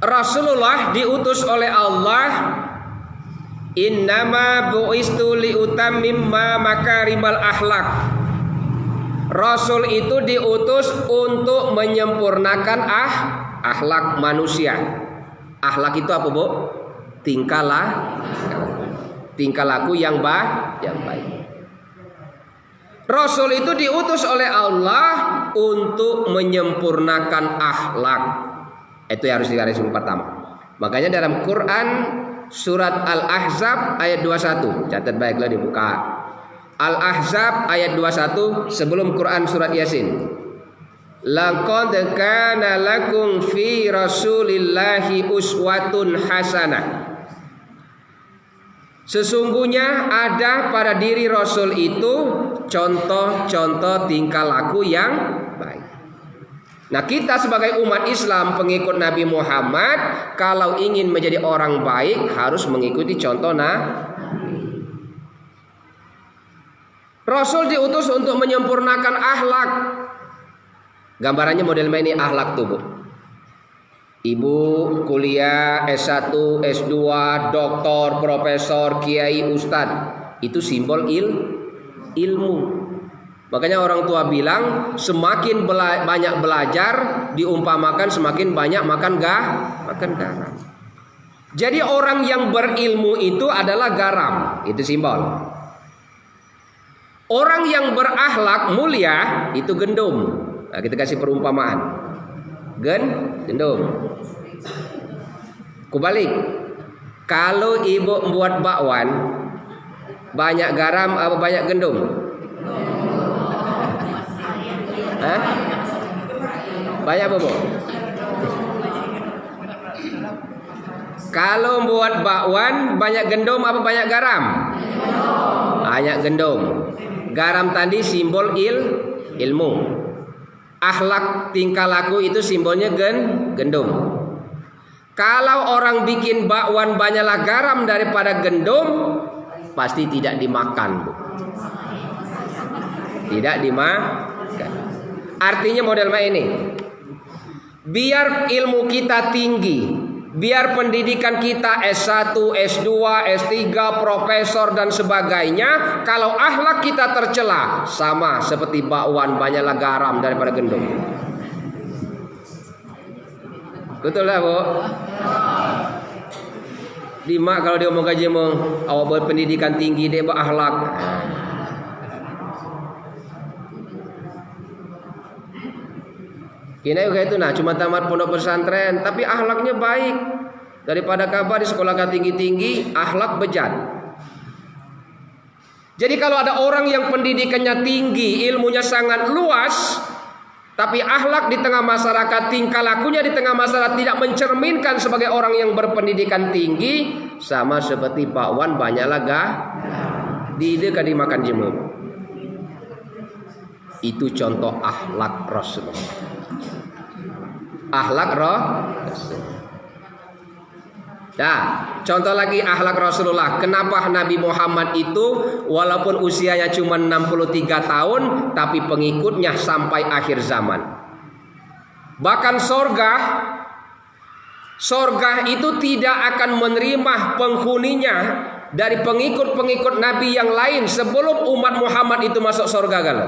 Rasulullah diutus oleh Allah, innama bu'istu liutammima makarimal akhlak. Rasul itu diutus untuk menyempurnakan akhlak manusia. Akhlak itu apa, Bu? Tingkah laku yang baik. Rasul itu diutus oleh Allah untuk menyempurnakan akhlak. Itu yang harus digarisbawahi pertama. Makanya dalam Quran surat Al-Ahzab ayat 21, catat baiklah dibuka. Al-Ahzab ayat 21 sebelum Quran surat Yasin. Laqad kana lakum fi Rasulillahi uswatun hasanah. Sesungguhnya ada pada diri Rasul itu contoh-contoh tingkah laku yang baik. Nah, kita sebagai umat Islam pengikut Nabi Muhammad, kalau ingin menjadi orang baik harus mengikuti contoh Nabi. Rasul diutus untuk menyempurnakan akhlak. Gambarannya model ini akhlak tuh, Bu. Ibu kuliah S1, S2, doktor, profesor, kiai, ustadz, itu simbol ilmu. Makanya orang tua bilang semakin banyak belajar diumpamakan semakin banyak makan garam. Jadi orang yang berilmu itu gendam garam, itu simbol. Orang yang berakhlak mulia itu gendum. Nah, kita kasih perumpamaan. Gendum. Kubalik. Kalau ibu membuat bakwan, banyak garam apa banyak gendum? Hah? Banyak apa, Bu? Kalau membuat bakwan banyak gendum apa banyak garam? Banyak gendum. Garam tadi simbol ilmu. Akhlak tingkah laku itu simbolnya gendum. Kalau orang bikin bakwan banyaklah garam daripada gendum, pasti tidak dimakan, Bu. Tidak dimakan. Artinya model ini. Biar ilmu kita tinggi, biar pendidikan kita S1, S2, S3, profesor dan sebagainya, kalau akhlak kita tercela, sama seperti bakwan banyaklah garam daripada gendum. Betul lah, Bu? Dimak kalau dia mau kaji awak berpendidikan tinggi dia berakhlak. Kini juga itu cuma tamat pondok pesantren tapi akhlaknya baik. Daripada kabar di sekolah tinggi-tinggi akhlak bejat. Jadi kalau ada orang yang pendidikannya tinggi, ilmunya sangat luas, tapi akhlak di tengah masyarakat, tingkah lakunya di tengah masyarakat tidak mencerminkan sebagai orang yang berpendidikan tinggi, sama seperti bakwan banyaklah kan dimakan jemur. Itu contoh akhlak Rasulullah. Akhlak Rasulullah. Nah, contoh lagi akhlak Rasulullah. Kenapa Nabi Muhammad itu walaupun usianya cuma 63 tahun tapi pengikutnya sampai akhir zaman. Bahkan sorga itu tidak akan menerima penghuninya dari pengikut-pengikut Nabi yang lain sebelum umat Muhammad itu masuk sorga kan?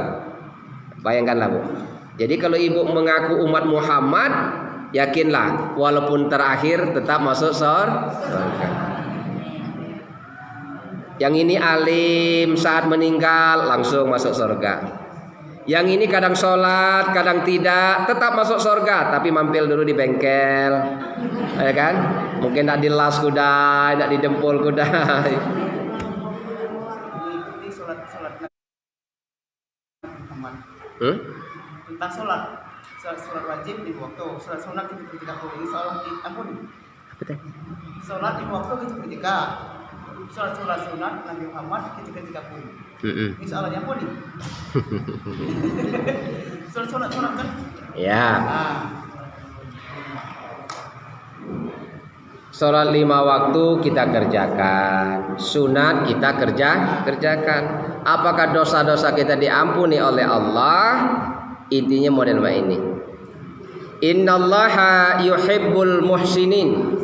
Bayangkanlah, Bu. Jadi kalau ibu mengaku umat Muhammad, yakinlah walaupun terakhir tetap masuk surga. Yang ini alim saat meninggal langsung masuk surga. Yang ini kadang sholat, kadang tidak, tetap masuk surga, tapi mampir dulu di bengkel, ya kan? Mungkin tidak dilas kuda, tidak didempul kuda. Tentang sholat wajib di waktu, sholat sunat itu ketika ini sholat diampuni. Sholat di waktu itu ketika sholat sunat Nabi Muhammad ketika pun. Ini soalnya ampuni. Sholat kan? Ya. Sholat 5 waktu kita kerjakan, sunat kita kerjakan. Apakah dosa-dosa kita diampuni oleh Allah? Intinya model ini. Innallaha yuhibbul muhsinin.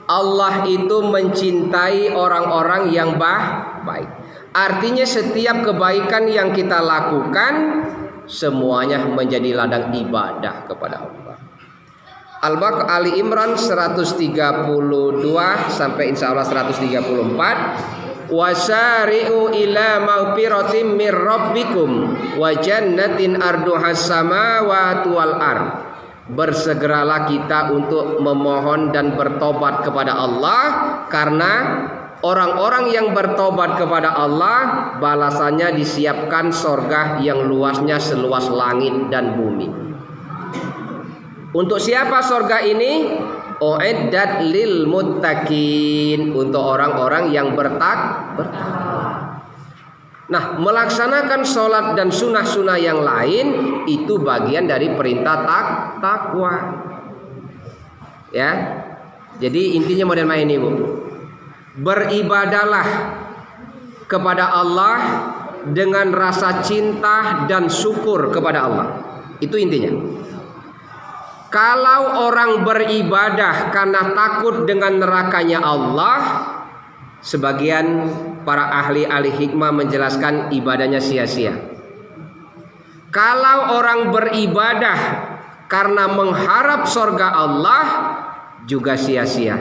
Allah itu mencintai orang-orang yang baik. Artinya setiap kebaikan yang kita lakukan semuanya menjadi ladang ibadah kepada Allah. Al-Baqarah Ali Imran 132 sampai insyaallah 134. Wasari'u ila maghfiratin mir rabbikum wa jannatin arduhas samawati wal ard. Bersegeralah kita untuk memohon dan bertobat kepada Allah, karena orang-orang yang bertobat kepada Allah balasannya disiapkan sorga yang luasnya seluas langit dan bumi. Untuk siapa sorga ini? Uiddat lil muttaqin, untuk orang-orang yang bertakwa. Nah, melaksanakan sholat dan sunnah-sunnah yang lain itu bagian dari perintah takwa. Ya, jadi intinya model ini, Bu. Beribadahlah kepada Allah dengan rasa cinta dan syukur kepada Allah. Itu intinya. Kalau orang beribadah karena takut dengan nerakanya Allah, sebagian para ahli hikmah menjelaskan ibadahnya sia-sia. Kalau orang beribadah karena mengharap surga Allah, juga sia-sia.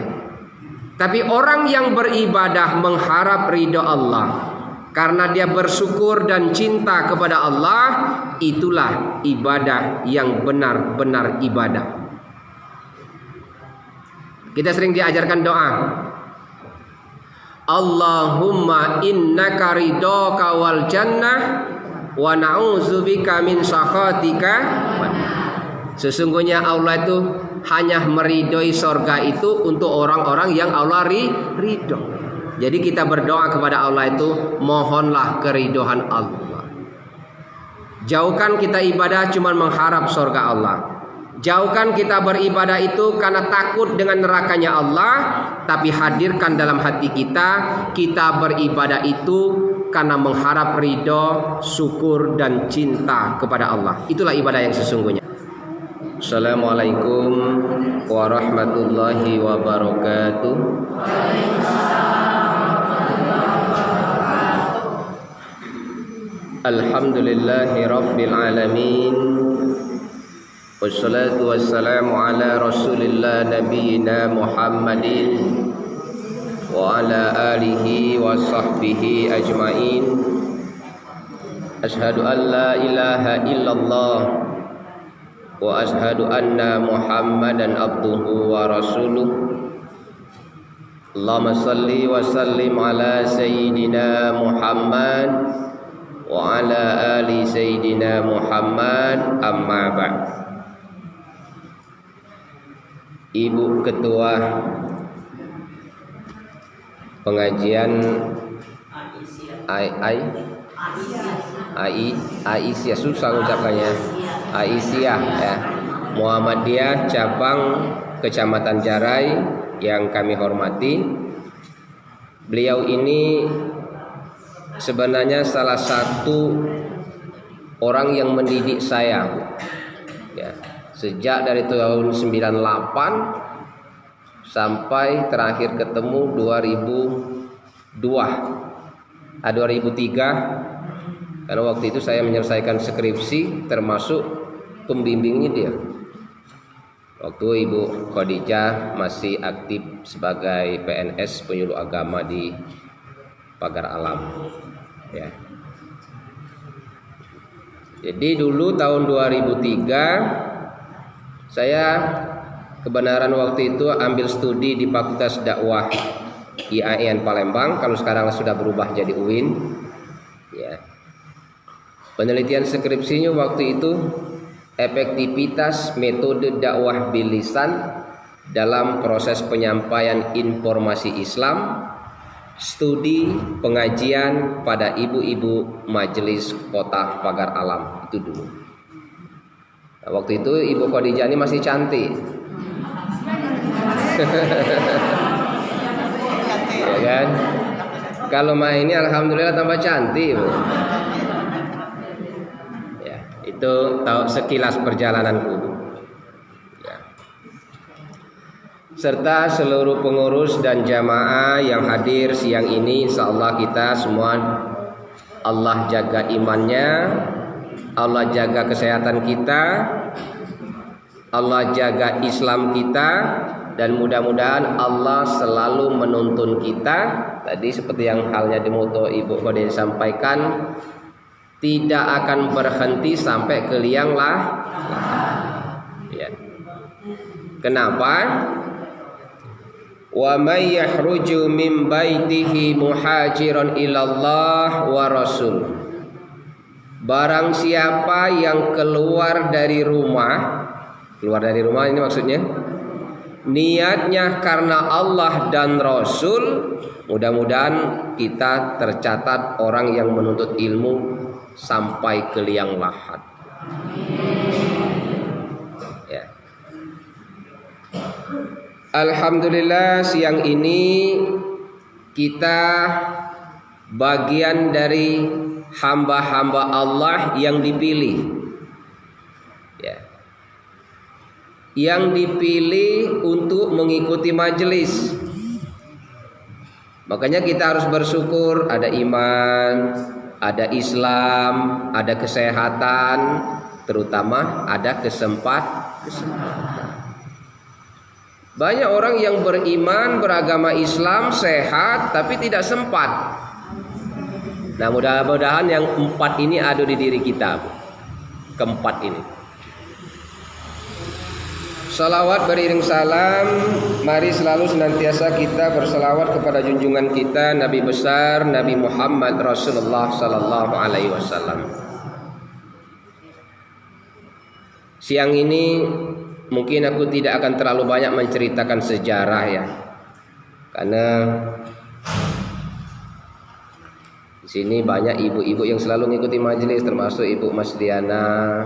Tapi orang yang beribadah mengharap ridho Allah, karena dia bersyukur dan cinta kepada Allah, itulah ibadah yang benar-benar ibadah. Kita sering diajarkan doa, Allahumma innaka ridhoka wal jannah wa na'udzubika min sakhatika. Sesungguhnya Allah itu hanya meridhoi surga itu untuk orang-orang yang Allah ridho. Jadi kita berdoa kepada Allah itu mohonlah keridhaan Allah. Jauhkan kita ibadah cuma mengharap surga Allah. Jauhkan kita beribadah itu karena takut dengan nerakanya Allah, tapi hadirkan dalam hati kita beribadah itu karena mengharap ridho, syukur dan cinta kepada Allah. Itulah ibadah yang sesungguhnya. Assalamualaikum warahmatullahi wabarakatuh. Alhamdulillahi rabbil alamin. Wassalatu wassalamu ala rasulillah nabiyina Muhammadin wa ala alihi wa sahbihi ajmain. Ashhadu an la ilaha illallah wa ashhadu anna Muhammadan abduhu wa rasuluh. Allahumma salli wa sallim ala sayyidina Muhammad wa ala ali sayyidina Muhammad, amma ba'd. Ibu Ketua pengajian Aisyah, susah ucapannya, Aisyah ya, Muhammadiyah cabang Kecamatan Jarai yang kami hormati. Beliau ini sebenarnya salah satu orang yang mendidik saya ya, sejak dari tahun 98 sampai terakhir ketemu 2003, karena waktu itu saya menyelesaikan skripsi termasuk pembimbingnya dia. Waktu Ibu Khadijah masih aktif sebagai PNS penyuluh agama di Pagar Alam ya. Jadi dulu tahun 2003 saya kebenaran waktu itu ambil studi di Fakultas Dakwah IAIN Palembang, kalau sekarang sudah berubah jadi UIN ya. Penelitian skripsinya waktu itu efektivitas metode dakwah bilisan dalam proses penyampaian informasi Islam, studi pengajian pada ibu-ibu majelis kota Pagar Alam itu dulu. Nah, waktu itu Ibu Khadijah ini masih cantik. Ya kan? Kalau main ini alhamdulillah tambah cantik, Bu. Ya, Itu sekilas perjalananku. Ya. Serta seluruh pengurus dan jamaah yang hadir siang ini, insyaallah kita semua Allah jaga imannya, Allah jaga kesehatan kita, Allah jaga Islam kita, dan mudah-mudahan Allah selalu menuntun kita. Tadi seperti yang halnya di moto Ibu Khadijah sampaikan, tidak akan berhenti sampai ke liang lah. Ya. Kenapa? Wa may yahruju min baitihi muhajiran ilallah wa rasul. Barang siapa yang keluar dari rumah ini maksudnya niatnya karena Allah dan Rasul, mudah-mudahan kita tercatat orang yang menuntut ilmu sampai ke liang lahat. Ya. Alhamdulillah siang ini kita bagian dari hamba-hamba Allah yang dipilih. Ya. Yang dipilih untuk mengikuti majelis. Makanya kita harus bersyukur ada iman, ada Islam, ada kesehatan, terutama ada kesempatan. Banyak orang yang beriman, beragama Islam, sehat, tapi tidak sempat. Nah, mudah-mudahan yang 4 ini ada di diri kita. Keempat ini. Salawat beriring salam, mari selalu senantiasa kita berselawat kepada junjungan kita Nabi besar Nabi Muhammad Rasulullah sallallahu alaihi wasallam. Siang ini mungkin aku tidak akan terlalu banyak menceritakan sejarah ya. Karena di sini banyak ibu-ibu yang selalu mengikuti majelis, termasuk Ibu Mas Diana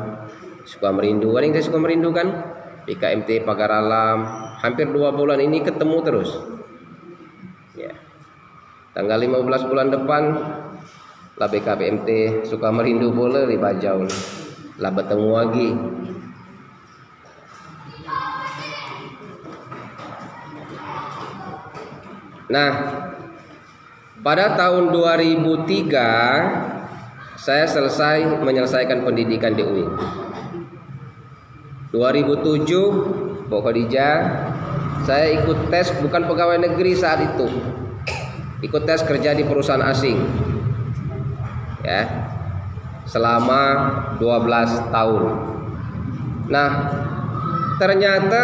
suka merindu. Ada yang suka merindu kan? BKMT Pagar Alam hampir 2 bulan ini ketemu terus ya. Tanggal 15 bulan depan lah BKMT suka merindu boleh di Bajau lah bertemu lagi. Nah, pada tahun 2003 saya menyelesaikan pendidikan di UI. 2007 Bu Khadijah saya ikut tes, bukan pegawai negeri saat itu, ikut tes kerja di perusahaan asing ya selama 12 tahun. Nah, ternyata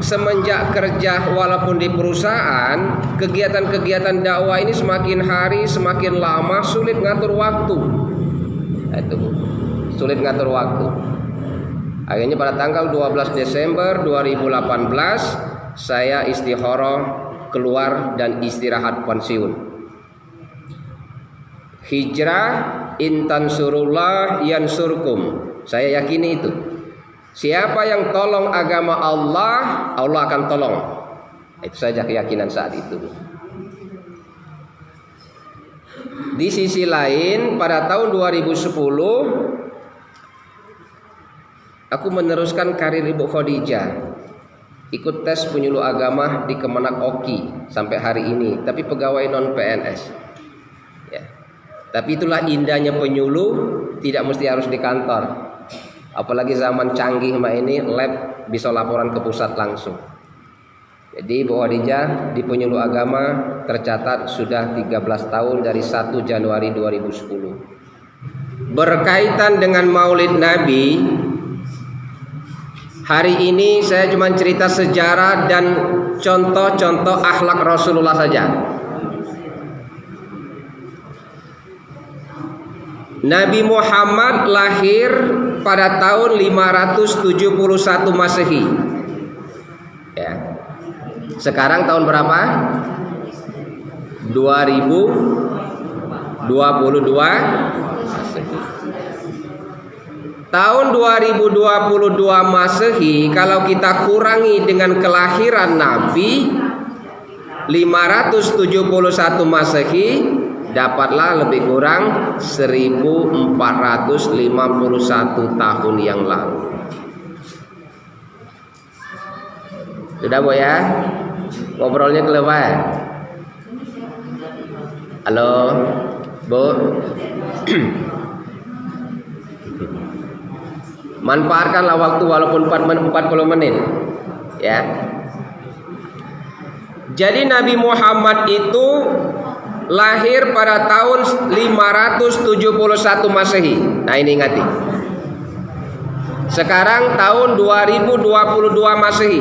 semenjak kerja walaupun di perusahaan, kegiatan-kegiatan dakwah ini semakin hari semakin lama sulit ngatur waktu. Itu sulit ngatur waktu. Akhirnya pada tanggal 12 Desember 2018 saya istikharah keluar dan istirahat pensiun. Hijrah intansurullah yansurkum. Saya yakini itu. Siapa yang tolong agama Allah, Allah akan tolong. Itu saja keyakinan saat itu. Di sisi lain pada tahun 2010 aku meneruskan karir Ibu Khadijah, ikut tes penyuluh agama di Kemenak Oki sampai hari ini, tapi pegawai non PNS. Ya. Tapi itulah indahnya penyuluh, tidak mesti harus di kantor. Apalagi zaman canggih ini, lab bisa laporan ke pusat langsung. Jadi Ibu Khadijah di penyuluh agama tercatat sudah 13 tahun dari 1 Januari 2010. Berkaitan dengan Maulid Nabi, hari ini saya cuma cerita sejarah dan contoh-contoh akhlak Rasulullah saja. Nabi Muhammad lahir pada tahun 571 Masehi. Ya. Sekarang tahun berapa? 2022 Masehi. Tahun 2022 Masehi kalau kita kurangi dengan kelahiran Nabi 571 Masehi dapatlah lebih kurang 1451 tahun yang lalu. Sudah Bu ya? Ngobrolnya kelewat. Halo Bu. Manfaatkanlah waktu walaupun 40 menit ya. Jadi Nabi Muhammad itu lahir pada tahun 571 Masehi. Nah ini ingati. Sekarang tahun 2022 Masehi.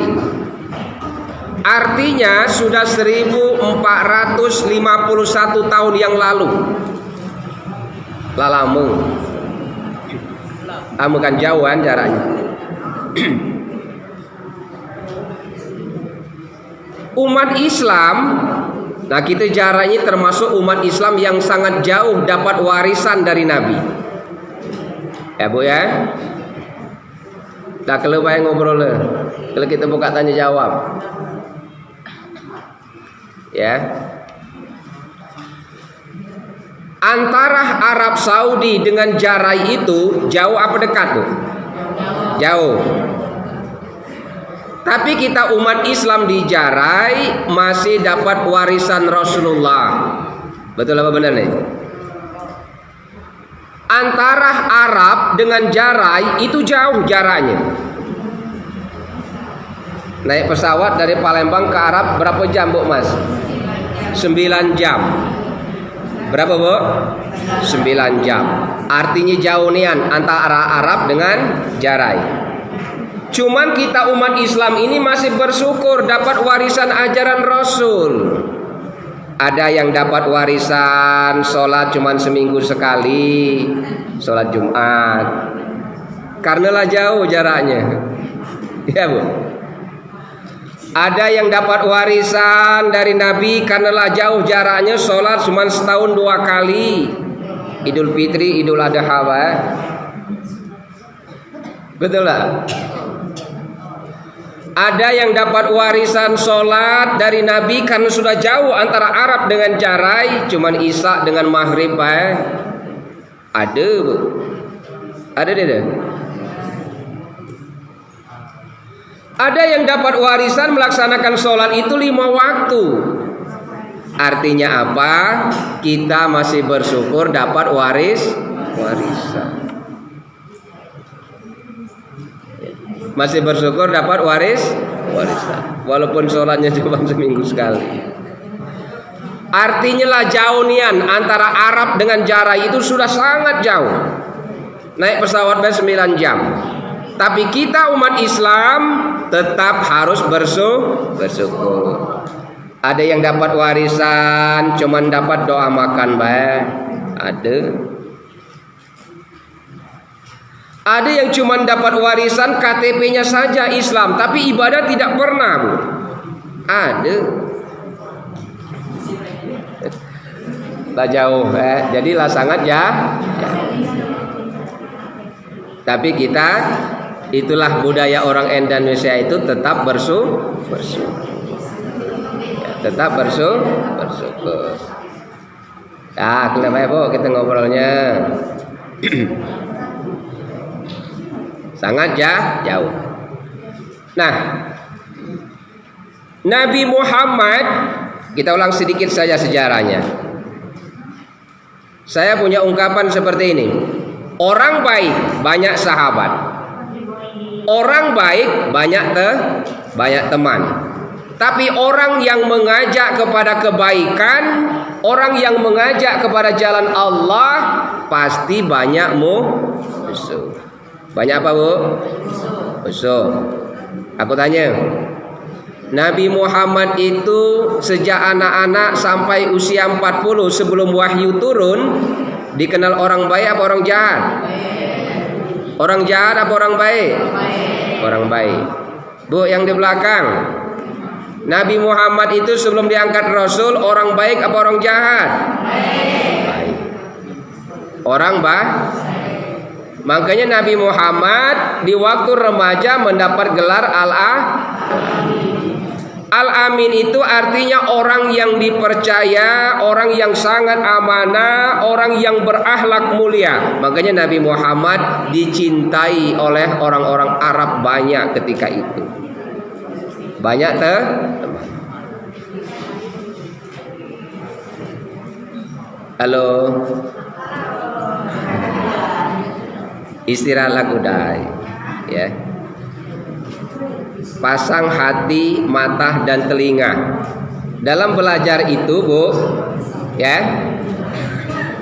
Artinya sudah 1451 tahun yang lalu. Lalamu. Bukan jauhan jaraknya. Umat Islam, nah kita jaraknya termasuk umat Islam yang sangat jauh dapat warisan dari Nabi. Ya Bu ya. Nah kalau bayang ngobrol kalau kita buka tanya jawab. Ya. Antara Arab Saudi dengan Jarai itu jauh apa dekat Bu? Jauh. Tapi kita umat Islam di Jarai masih dapat warisan Rasulullah. Betul apa benar nih? Antara Arab dengan Jarai itu jauh jaraknya. Naik pesawat dari Palembang ke Arab berapa jam Bu Mas? 9 jam. Berapa Bu? 9 jam. Artinya jauh nian antara Arab dengan Jarai. Cuman kita umat Islam ini masih bersyukur dapat warisan ajaran Rasul. Ada yang dapat warisan sholat cuman seminggu sekali, sholat Jumat. Karenalah jauh jaraknya. Ya Bu. Ada yang dapat warisan dari Nabi karenalah jauh jaraknya, sholat cuma setahun 2 kali. Idul Fitri, Idul Adha. Betul lah. Ada yang dapat warisan sholat dari Nabi karena sudah jauh antara Arab dengan Jarai, cuman Isya dengan Maghrib. Ada Bu. Ada deh. Ada yang dapat warisan melaksanakan sholat itu 5 waktu. Artinya apa? Kita masih bersyukur dapat warisan. Masih bersyukur dapat warisan. Walaupun sholatnya cuma seminggu sekali. Artinya lah jauh nian antara Arab dengan Jarai itu sudah sangat jauh. Naik pesawat 9 jam. Tapi kita umat Islam tetap harus bersyukur. Ada yang dapat warisan cuman dapat doa makan Ada yang cuman dapat warisan KTP-nya saja Islam, tapi ibadah tidak pernah Bu. Ada. Lah jauh jadilah sangat ya. Tapi kita itulah budaya orang Indonesia itu tetap bersyukur. Ya, tetap bersyukur. Ya, kenapa Bu kita ngobrolnya? Sangat jauh. Nah, Nabi Muhammad, kita ulang sedikit saja sejarahnya. Saya punya ungkapan seperti ini. Orang baik banyak sahabat. Orang baik banyak teman. Tapi orang yang mengajak kepada kebaikan, orang yang mengajak kepada jalan Allah pasti banyak musuh. Banyak apa Bu? Musuh. Aku tanya, Nabi Muhammad itu sejak anak-anak sampai usia 40 sebelum wahyu turun dikenal orang baik apa orang jahat? Orang jahat apa orang baik? Orang baik. Bu yang di belakang, Nabi Muhammad itu sebelum diangkat Rasul orang baik apa orang jahat? Baik. Orang baik. Makanya Nabi Muhammad di waktu remaja mendapat gelar Al-amin itu artinya orang yang dipercaya, orang yang sangat amanah, orang yang berakhlak mulia. Makanya Nabi Muhammad dicintai oleh orang-orang Arab banyak ketika itu. Banyak teman. Halo. Istirahatlah kudai, ya. Pasang hati, mata dan telinga. Dalam belajar itu, Bu, ya.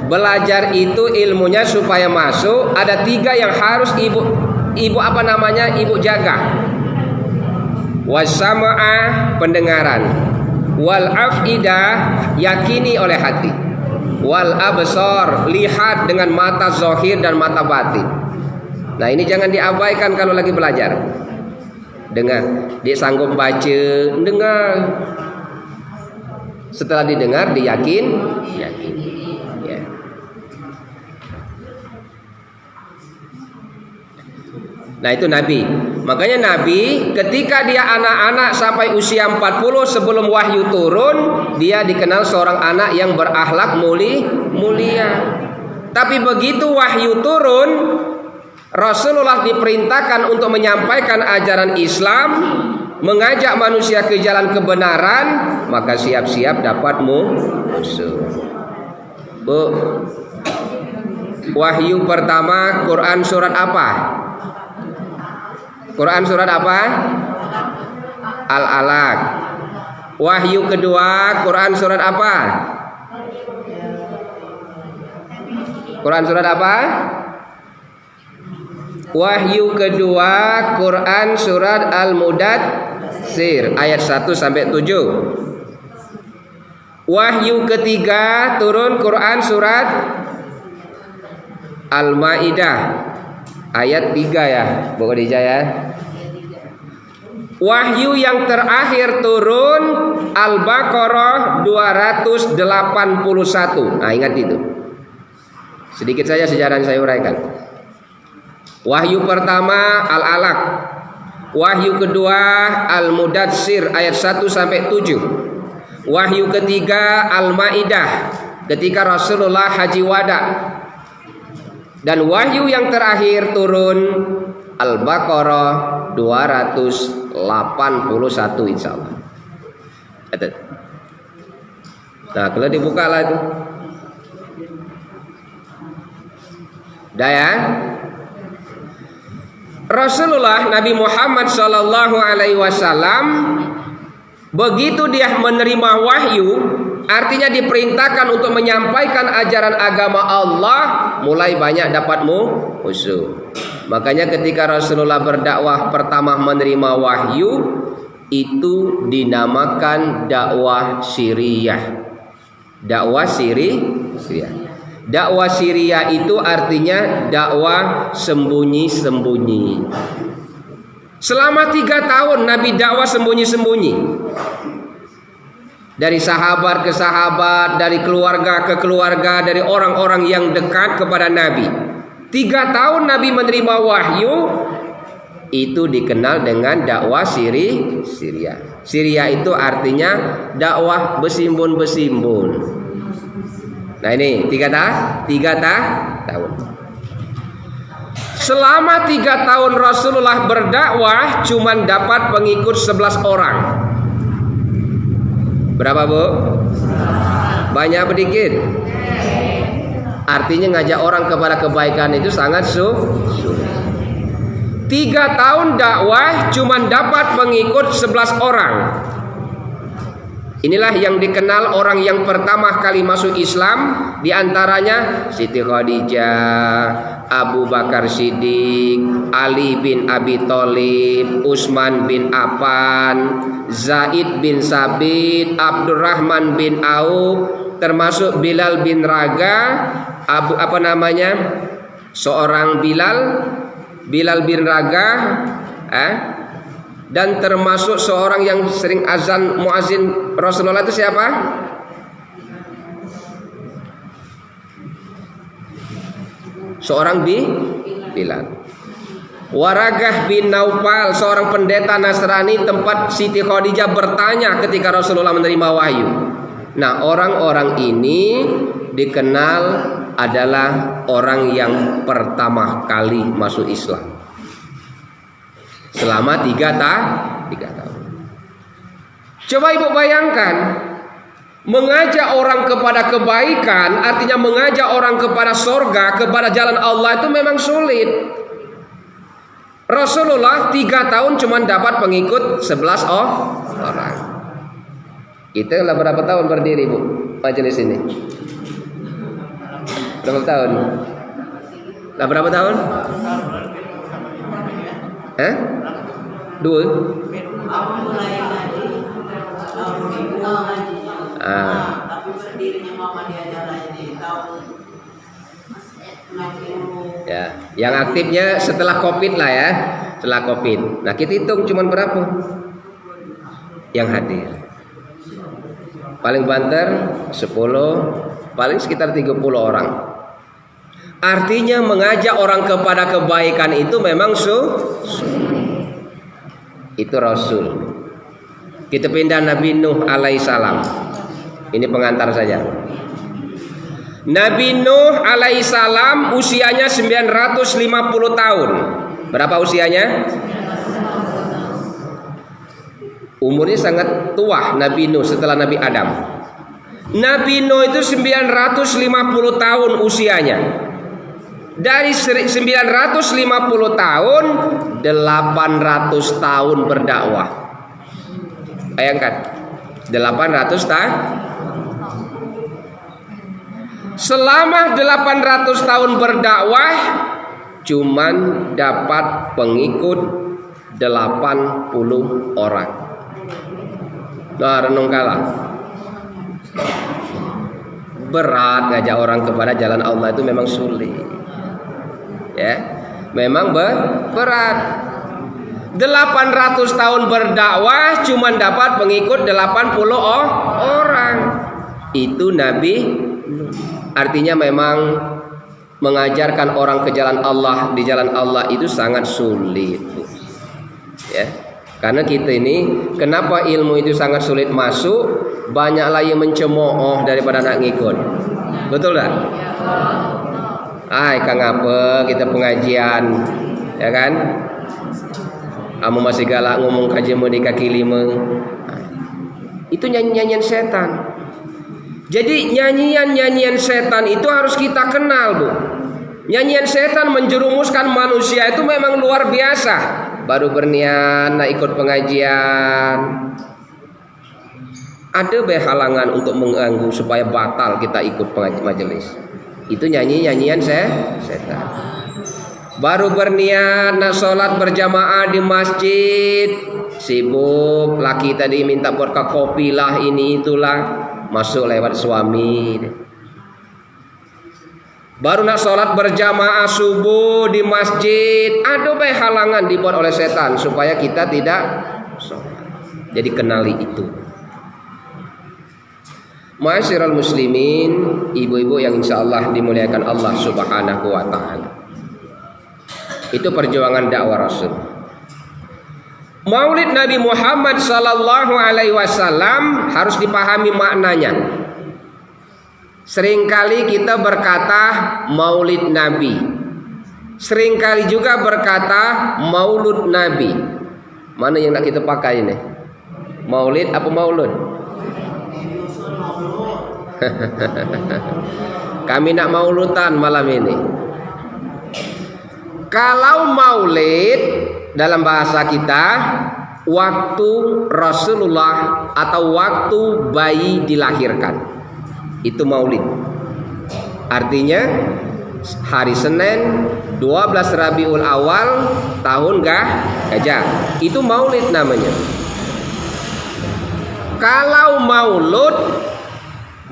Belajar itu ilmunya supaya masuk ada 3 yang harus ibu apa namanya? Ibu jaga. Wasama'ah, pendengaran. Wal afidah, yakini oleh hati. Wal absar, lihat dengan mata zahir dan mata batin. Nah, ini jangan diabaikan kalau lagi belajar. Dengar, dia sanggup baca, dengar. Setelah didengar, diyakin. Ya. Nah, itu Nabi. Makanya Nabi ketika dia anak-anak sampai usia 40 sebelum wahyu turun, dia dikenal seorang anak yang berakhlak mulia. Tapi begitu wahyu turun, Rasulullah diperintahkan untuk menyampaikan ajaran Islam, mengajak manusia ke jalan kebenaran, maka siap-siap dapat musuh. Bu, wahyu pertama Quran surat apa? Quran surat apa? Al-Alaq. Wahyu kedua Quran surat apa? Quran surat apa? Wahyu kedua Quran surat Al-Mudatsir ayat 1 sampai 7. Wahyu ketiga turun Quran surat Al-Maidah ayat 3 ya, Bu Khadijah ya. Wahyu yang terakhir turun Al-Baqarah 281. Nah, ingat itu. Sedikit saja sejarah yang saya uraikan. Wahyu pertama Al-Alaq. Wahyu kedua Al-Mudatsir ayat 1 sampai 7. Wahyu ketiga Al-Maidah ketika Rasulullah haji wada. Dan wahyu yang terakhir turun Al-Baqarah 281 insyaallah. Nah, kalau dibuka lah itu. Dah ya. Rasulullah Nabi Muhammad sallallahu alaihi wasallam begitu dia menerima wahyu, artinya diperintahkan untuk menyampaikan ajaran agama Allah, mulai banyak dapat musuh. Makanya ketika Rasulullah berdakwah pertama menerima wahyu, itu dinamakan dakwah siriyah. Dakwah siriyah. Dakwah Syria itu artinya dakwah sembunyi-sembunyi. Selama 3 tahun Nabi dakwah sembunyi-sembunyi. Dari sahabat ke sahabat, dari keluarga ke keluarga, dari orang-orang yang dekat kepada Nabi. 3 tahun Nabi menerima wahyu, itu dikenal dengan dakwah Syria. Syria itu artinya dakwah besimbun-besimbun. Nah, ini 3 tahun. Selama 3 tahun Rasulullah berdakwah cuman dapat pengikut 11 orang. Berapa, Bu? Banyak sedikit? Artinya ngajak orang kepada kebaikan itu sangat sulit. 3 tahun dakwah cuman dapat pengikut 11 orang. Inilah yang dikenal orang yang pertama kali masuk Islam, diantaranya Siti Khadijah, Abu Bakar Siddiq, Ali bin Abi Thalib, Utsman bin Affan, Zaid bin Sabit, Abdurrahman bin Auf, termasuk Bilal bin Raga, seorang Bilal bin Raga, dan termasuk seorang yang sering azan muazin Rasulullah itu siapa? Seorang Bilal. Waragah bin Naufal, seorang pendeta Nasrani tempat Siti Khadijah bertanya ketika Rasulullah menerima wahyu. Nah, orang-orang ini dikenal adalah orang yang pertama kali masuk Islam selama 3 tahun. Coba ibu bayangkan, mengajak orang kepada kebaikan, artinya mengajak orang kepada surga, kepada jalan Allah itu memang sulit. Rasulullah 3 tahun cuma dapat pengikut 11 orang. Kita lah berapa tahun berdiri bu majelis ini? Berapa tahun? Lah berapa tahun? Dua? Tapi berdirinya Muhammadiyah ini tahun ya, yang aktifnya setelah Covid lah ya, setelah Covid. Nah kita hitung cuman berapa yang hadir. Paling banter 10, paling sekitar 30 orang. Artinya mengajak orang kepada kebaikan itu memang itu Rasul. Kita pindah Nabi Nuh alaihissalam. Ini pengantar saja. Nabi Nuh alaihissalam usianya 950 tahun. Berapa usianya? Umurnya sangat tua Nabi Nuh setelah Nabi Adam. Nabi Nuh itu 950 tahun usianya. Dari 950 tahun 800 tahun berdakwah. Bayangkan 800 tahun. Selama 800 tahun berdakwah cuman dapat pengikut 80 orang. Nah, renung kalah. Berat ngajak orang kepada jalan Allah itu memang sulit. Ya, memang berat. 800 tahun berdakwah cuman dapat pengikut 80 orang. Itu Nabi. Artinya memang mengajarkan orang ke jalan Allah, di jalan Allah itu sangat sulit. Ya. Karena kita ini, kenapa ilmu itu sangat sulit masuk? Banyaklah yang mencemooh daripada nak ngikut. Betul tak? Kang apa kita pengajian, ya kan? Kamu masih galak ngomong kajimu di kaki 5. Itu nyanyian setan. Jadi nyanyian setan itu harus kita kenal, Bu. Nyanyian setan menjerumuskan manusia itu memang luar biasa. Baru berniat nak ikut pengajian, ada halangan untuk mengganggu supaya batal kita ikut majelis. Itu nyanyian setan. Baru berniat nak sholat berjamaah di masjid, sibuk, laki tadi minta berkah kopi lah, ini itulah, masuk lewat suami. Baru nak sholat berjamaah subuh di masjid, ada halangan dibuat oleh setan supaya kita tidak sholat. Jadi kenali itu. Ma'asyiral muslimin, ibu-ibu yang insyaallah dimuliakan Allah Subhanahu wa taala. Itu perjuangan dakwah Rasul. Maulid Nabi Muhammad sallallahu alaihi wasallam harus dipahami maknanya. Seringkali kita berkata Maulid Nabi. Seringkali juga berkata Maulud Nabi. Mana yang nak kita pakai ini? Maulid apa Maulud? Kami nak maulutan malam ini. Kalau maulid dalam bahasa kita waktu Rasulullah atau waktu bayi dilahirkan, itu maulid. Artinya hari Senin 12 Rabiul Awal tahun Gajah, itu maulid namanya. Kalau maulud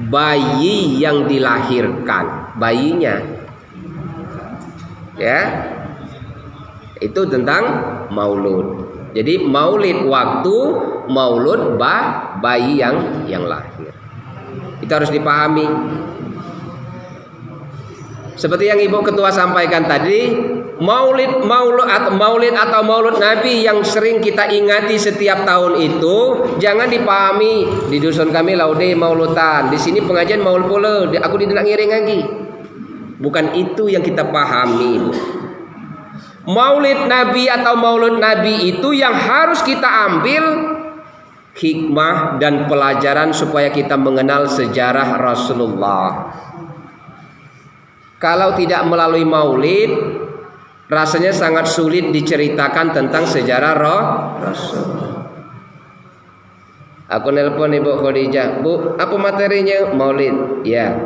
bayi yang dilahirkan, bayinya, ya, itu tentang maulud. Jadi maulid waktu, maulud bayi yang lahir. Itu harus dipahami. Seperti yang Ibu Ketua sampaikan tadi, maulid atau maulud Nabi yang sering kita ingati setiap tahun itu jangan dipahami di dusun kami laude maulutan, di sini pengajian maul pula, aku tidak ngiring lagi. Bukan itu yang kita pahami, Ibu. Maulid Nabi atau maulud Nabi itu yang harus kita ambil hikmah dan pelajaran supaya kita mengenal sejarah Rasulullah. Kalau tidak melalui maulid, rasanya sangat sulit diceritakan tentang sejarah Rasul. Aku nelpon Ibu Khadijah, Bu, apa materinya? Maulid. Ya.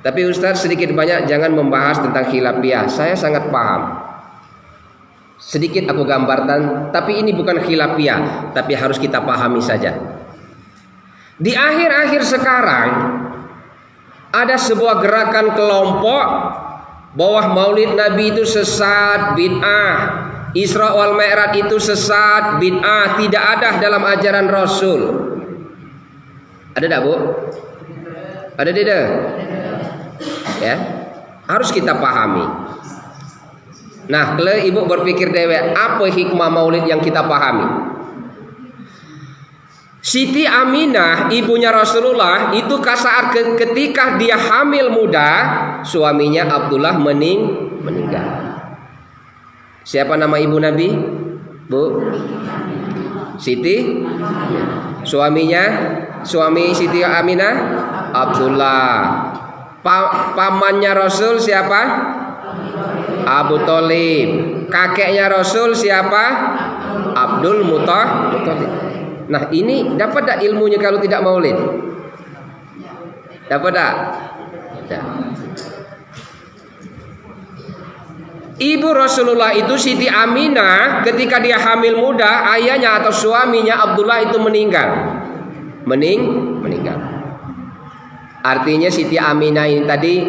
Tapi Ustaz sedikit banyak jangan membahas tentang khilafiyah. Saya sangat paham. Sedikit aku gambarkan, tapi ini bukan khilafiyah, tapi harus kita pahami saja. Di akhir-akhir sekarang ada sebuah gerakan kelompok bahwa maulid Nabi itu sesat, bid'ah, Isra wal Mi'raj itu sesat, bid'ah, tidak ada dalam ajaran Rasul. Ada tak, Bu? Ada tidak? Ya, harus kita pahami. Nah, kalau Ibu berpikir dewe, apa hikmah maulid yang kita pahami? Siti Aminah, ibunya Rasulullah, itu saat ketika dia hamil muda, suaminya Abdullah meninggal. Siapa nama ibu Nabi? Bu? Siti? Suami Siti Aminah? Abdullah. Pamannya Rasul siapa? Abu Thalib. Kakeknya Rasul siapa? Abdul Muthalib. Nah, ini dapat tak ilmunya kalau tidak maulid? Dapat tak? Ya. Ibu Rasulullah itu Siti Aminah ketika dia hamil muda, ayahnya atau suaminya Abdullah itu meninggal. Meninggal. Artinya Siti Aminah ini tadi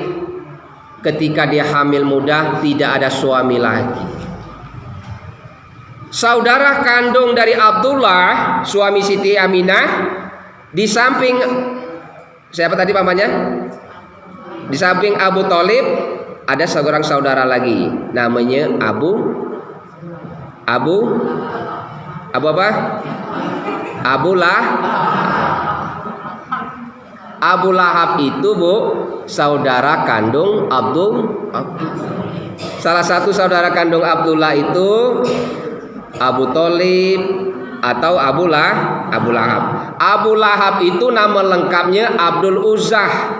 ketika dia hamil muda tidak ada suami lagi. Saudara kandung dari Abdullah, suami Siti Aminah, di samping siapa tadi pamannya? Di samping Abu Thalib ada seorang saudara lagi, namanya Abu apa? Abu Lahab itu, Bu, saudara kandung Abdullah. Salah satu saudara kandung Abdullah itu Abu Thalib atau Abu Lahab. Abu Lahab itu nama lengkapnya Abdul Uzzah.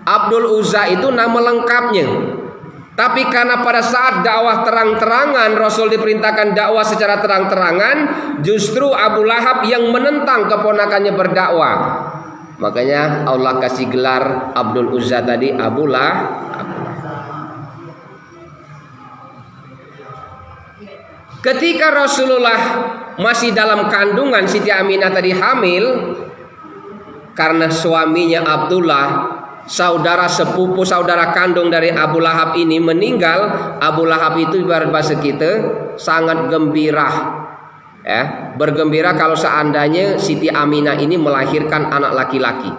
Abdul Uzzah itu nama lengkapnya. Tapi karena pada saat dakwah terang-terangan, Rasul diperintahkan dakwah secara terang-terangan, justru Abu Lahab yang menentang keponakannya berdakwah. Makanya Allah kasih gelar Abdul Uzzah tadi Abu Lahab. Ketika Rasulullah masih dalam kandungan, Siti Aminah tadi hamil, karena suaminya Abdullah, saudara sepupu, saudara kandung dari Abu Lahab ini meninggal. Abu Lahab itu ibarat bahasa kita sangat gembira, ya, bergembira kalau seandainya Siti Aminah ini melahirkan anak laki-laki.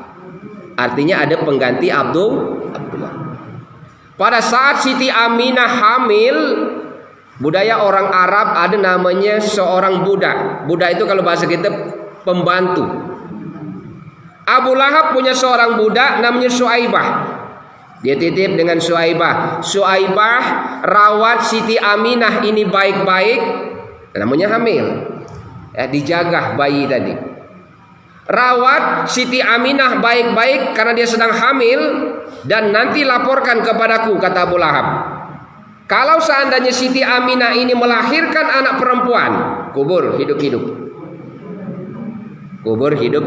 Artinya ada pengganti Abdullah. Pada saat Siti Aminah hamil, budaya orang Arab ada namanya seorang budak. Budak itu kalau bahasa kita pembantu. Abu Lahab punya seorang budak namanya Suaibah. Dia titip dengan Suaibah. Suaibah rawat Siti Aminah ini baik-baik, namanya hamil. Ya, dijaga bayi tadi. Rawat Siti Aminah baik-baik karena dia sedang hamil, dan nanti laporkan kepadaku, kata Abu Lahab. Kalau seandainya Siti Aminah ini melahirkan anak perempuan, kubur hidup-hidup. Kubur hidup,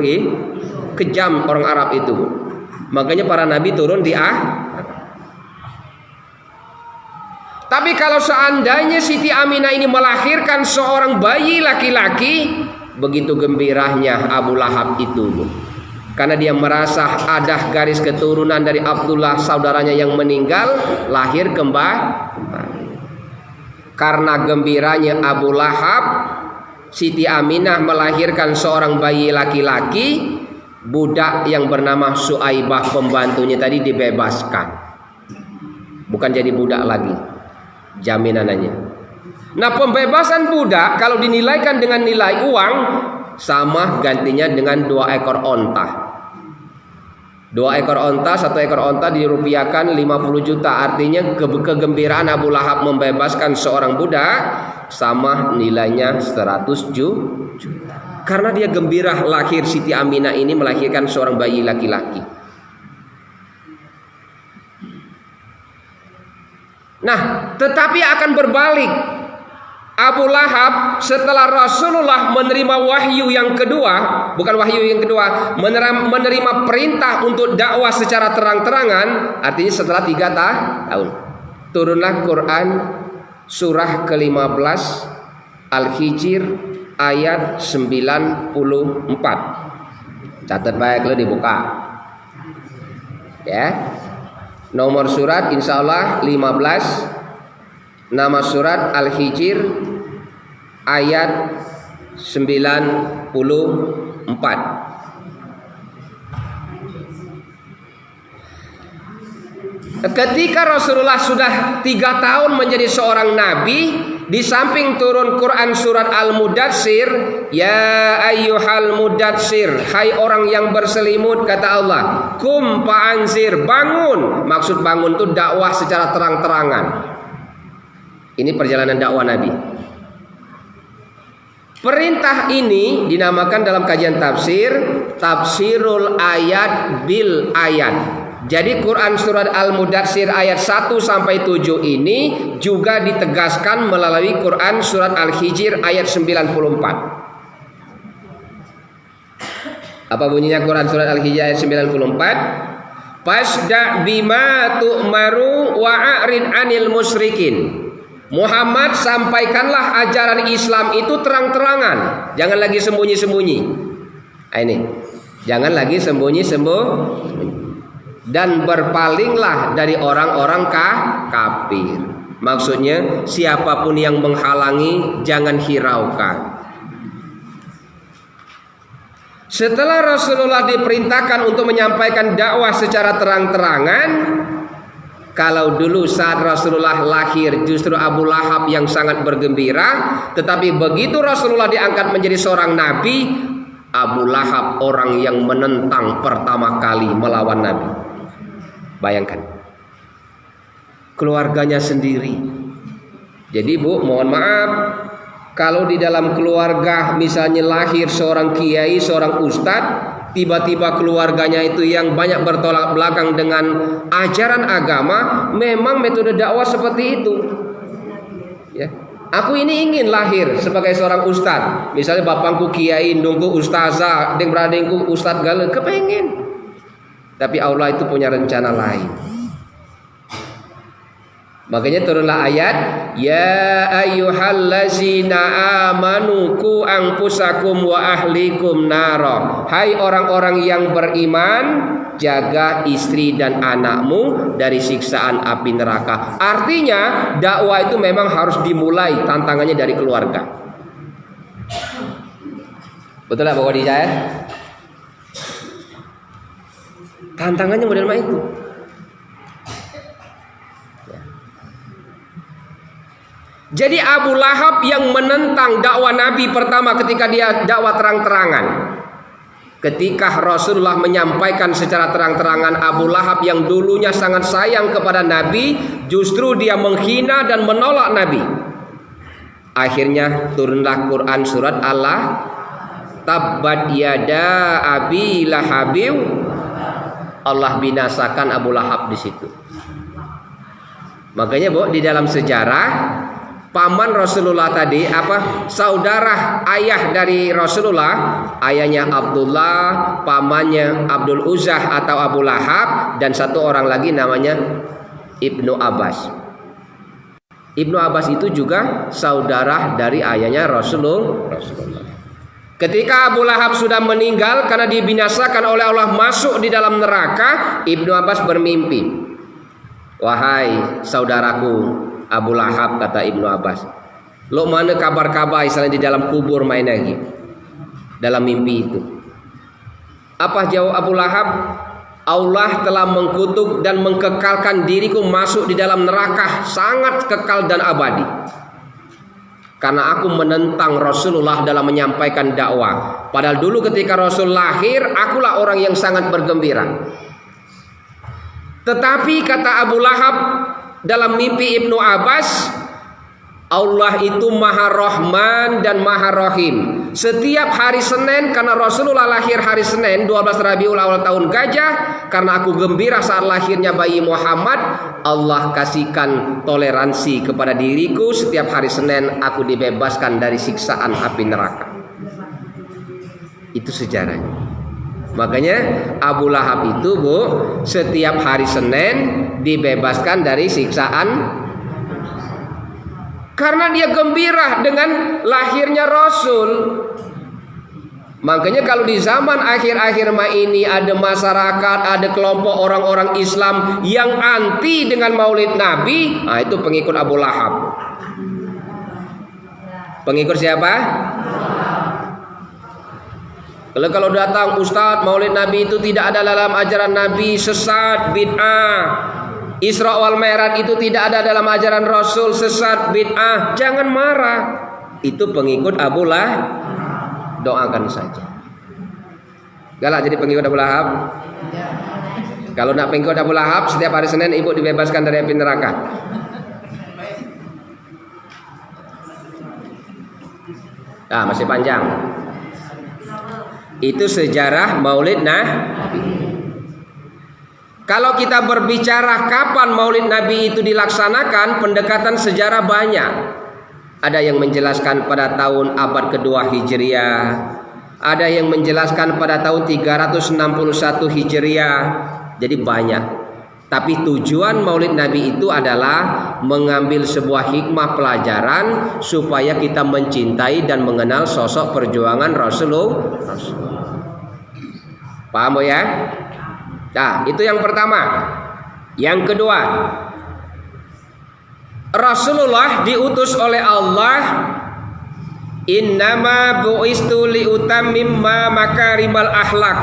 kejam orang Arab itu. Makanya para nabi turun di Tapi kalau seandainya Siti Aminah ini melahirkan seorang bayi laki-laki, begitu gembiranya Abu Lahab itu. Karena dia merasa ada garis keturunan dari Abdullah, saudaranya yang meninggal, lahir kembali. Karena gembiranya Abu Lahab, Siti Aminah melahirkan seorang bayi laki-laki. Budak yang bernama Suaibah pembantunya tadi dibebaskan. bukan jadi budak lagi, jaminannya. Nah, pembebasan budak kalau dinilaikan dengan nilai uang sama gantinya dengan 2 ekor onta. 2 ekor onta, 1 ekor onta dirupiahkan 50 juta. Artinya kegembiraan Abu Lahab membebaskan seorang budak sama nilainya 100 juta. Karena dia gembira lahir Siti Aminah ini melahirkan seorang bayi laki-laki. Nah, tetapi akan berbalik. Abu Lahab setelah Rasulullah menerima wahyu yang kedua, bukan wahyu yang kedua, menerima perintah untuk dakwah secara terang-terangan, artinya setelah 3 tahun. Turunlah Quran surah ke-15 Al-Hijr ayat 94. Catat baik lo dibuka. Ya. Nomor surat insyaallah 15. Nama surat Al-Hijr ayat 94. Ketika Rasulullah sudah 3 tahun menjadi seorang nabi, di samping turun Quran surat Al-Mudatsir, ya ayyuhal mudatsir, hai orang yang berselimut, kata Allah, kum fa'anzir, bangun. Maksud bangun itu dakwah secara terang-terangan. Ini perjalanan dakwah Nabi. Perintah ini dinamakan dalam kajian tafsir tafsirul ayat bil ayat. Jadi Quran surat Al-Mudatsir ayat 1 sampai 7 ini juga ditegaskan melalui Quran surat Al-Hijr ayat 94. Apa bunyinya Quran surat Al-Hijr ayat 94? Fasda bima tu'maru wa a'rid 'anil musyrikin. Muhammad, sampaikanlah ajaran Islam itu terang-terangan, jangan lagi sembunyi-sembunyi. Nah, ini, jangan lagi sembunyi-sembunyi. Dan berpalinglah dari orang-orang kafir. Maksudnya siapapun yang menghalangi jangan hiraukan. Setelah Rasulullah diperintahkan untuk menyampaikan dakwah secara terang-terangan, kalau dulu saat Rasulullah lahir justru Abu Lahab yang sangat bergembira, tetapi begitu Rasulullah diangkat menjadi seorang nabi, Abu Lahab orang yang menentang pertama kali melawan Nabi. Bayangkan, keluarganya sendiri. Jadi Bu, mohon maaf, kalau di dalam keluarga misalnya lahir seorang kiai, seorang ustadz, tiba-tiba keluarganya itu yang banyak bertolak belakang dengan ajaran agama, memang metode dakwah seperti itu. Ya. Aku ini ingin lahir sebagai seorang ustadz. Misalnya bapakku kiai, ndungku ustazah, deng bradengku ustadz galau, kepengen. Tapi Allah itu punya rencana lain. Makanya turunlah ayat, ya ayyuhallazina amanu qu anfusakum wa ahlikum nara. Hai orang-orang yang beriman, jaga istri dan anakmu dari siksaan api neraka. Artinya dakwah itu memang harus dimulai, tantangannya dari keluarga. Betul lah Pak Khadijah ya? Tantangannya model macam itu. Jadi Abu Lahab yang menentang dakwah Nabi pertama ketika dia dakwah terang-terangan. Ketika Rasulullah menyampaikan secara terang-terangan, Abu Lahab yang dulunya sangat sayang kepada Nabi, justru dia menghina dan menolak Nabi. Akhirnya turunlah Quran surat Allah, tabbat yada abi lahabin. Allah binasakan Abu Lahab di situ. Makanya Bu, di dalam sejarah paman Rasulullah tadi, saudara ayah dari Rasulullah, ayahnya Abdullah, pamannya Abdul Uzzah atau Abu Lahab, dan satu orang lagi namanya Ibnu Abbas. Ibnu Abbas itu juga saudara dari ayahnya Rasulullah. Ketika Abu Lahab sudah meninggal karena dibinasakan oleh Allah masuk di dalam neraka, Ibnu Abbas bermimpi. Wahai saudaraku Abu Lahab, kata Ibnu Abbas, lo mana kabar-kabar misalnya di dalam kubur main lagi dalam mimpi itu. Apa jawab Abu Lahab? Allah telah mengkutuk dan mengkekalkan diriku masuk di dalam neraka sangat kekal dan abadi. Karena aku menentang Rasulullah dalam menyampaikan dakwah. Padahal dulu ketika Rasul lahir, akulah orang yang sangat bergembira. Tetapi kata Abu Lahab dalam mimpi Ibnu Abbas, Allah itu Maha Rahman dan Maha Rahim. Setiap hari Senin, karena Rasulullah lahir hari Senin 12 Rabiul Awal tahun Gajah, karena aku gembira saat lahirnya bayi Muhammad, Allah kasihkan toleransi kepada diriku. Setiap hari Senin aku dibebaskan dari siksaan api neraka. Itu sejarahnya. Makanya Abu Lahab itu, Bu, setiap hari Senin dibebaskan dari siksaan karena dia gembira dengan lahirnya Rasul. Makanya kalau di zaman akhir-akhir ini ada masyarakat, ada kelompok orang-orang Islam yang anti dengan maulid Nabi, nah itu pengikut Abu Lahab. Pengikut siapa? Kalau datang, Ustadz, maulid Nabi itu tidak ada dalam ajaran Nabi, sesat, bid'ah. Isra wal Mi'raj itu tidak ada dalam ajaran Rasul, sesat, bid'ah. Jangan marah. Itu pengikut Abu Lahab. Doakan saja. Galak jadi pengikut Abu Lahab. Kalau nak pengikut Abu Lahab, setiap hari Senin ibu dibebaskan dari api neraka. Nah, masih panjang. Itu sejarah maulid Nabi. Kalau kita berbicara kapan maulid Nabi itu dilaksanakan, pendekatan sejarah banyak. Ada yang menjelaskan pada tahun abad kedua Hijriah, ada yang menjelaskan pada tahun 361 Hijriah. Jadi banyak. Tapi tujuan maulid Nabi itu adalah mengambil sebuah hikmah pelajaran supaya kita mencintai dan mengenal sosok perjuangan Rasulullah. Paham ya? Nah, itu yang pertama. Yang kedua, Rasulullah diutus oleh Allah, innama bu'istu liutammimma makarimal akhlak.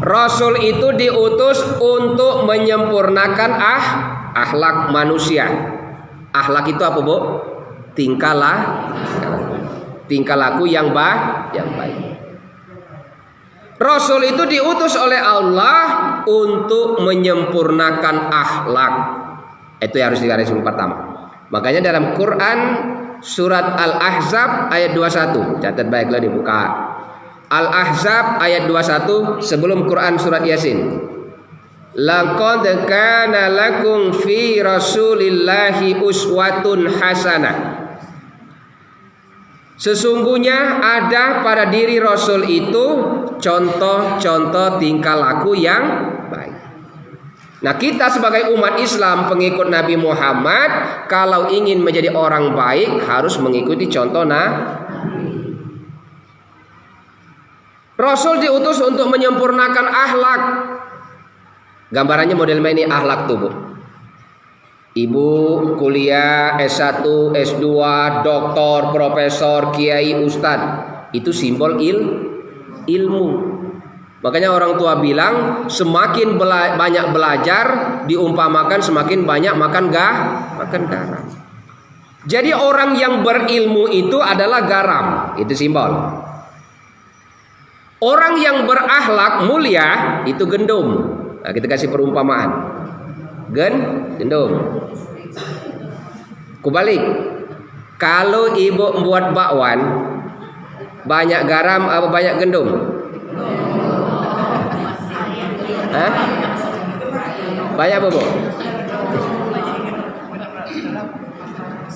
Rasul itu diutus untuk menyempurnakan akhlak manusia. Akhlak itu apa, Bu? Tingkah laku yang baik. Rasul itu diutus oleh Allah untuk menyempurnakan akhlak. Itu yang harus digarisbawahi pertama. Makanya dalam Quran surat Al-Ahzab ayat 21, catat baiklah dibuka. Al-Ahzab ayat 21 sebelum Quran surat Yasin. Laqad kana lakum fi Rasulillahi uswatun hasanah. Sesungguhnya ada pada diri Rasul itu contoh-contoh tingkah laku yang baik. Nah, kita sebagai umat Islam pengikut Nabi Muhammad, kalau ingin menjadi orang baik harus mengikuti contoh Nabi. Rasul diutus untuk menyempurnakan akhlak. Gambarannya model ini akhlak tubuh. Ibu kuliah S1, S2, doktor, profesor, kiai, ustadz, itu simbol ilmu. Makanya orang tua bilang semakin banyak belajar diumpamakan semakin banyak makan garam. Jadi orang yang berilmu itu adalah garam, itu simbol. Orang yang berakhlak mulia itu gendum. Nah, kita kasih perumpamaan. Gendum. Kubalik. Kalau ibu membuat bakwan, banyak garam apa banyak gendum? Hah? Banyak apa, Bu?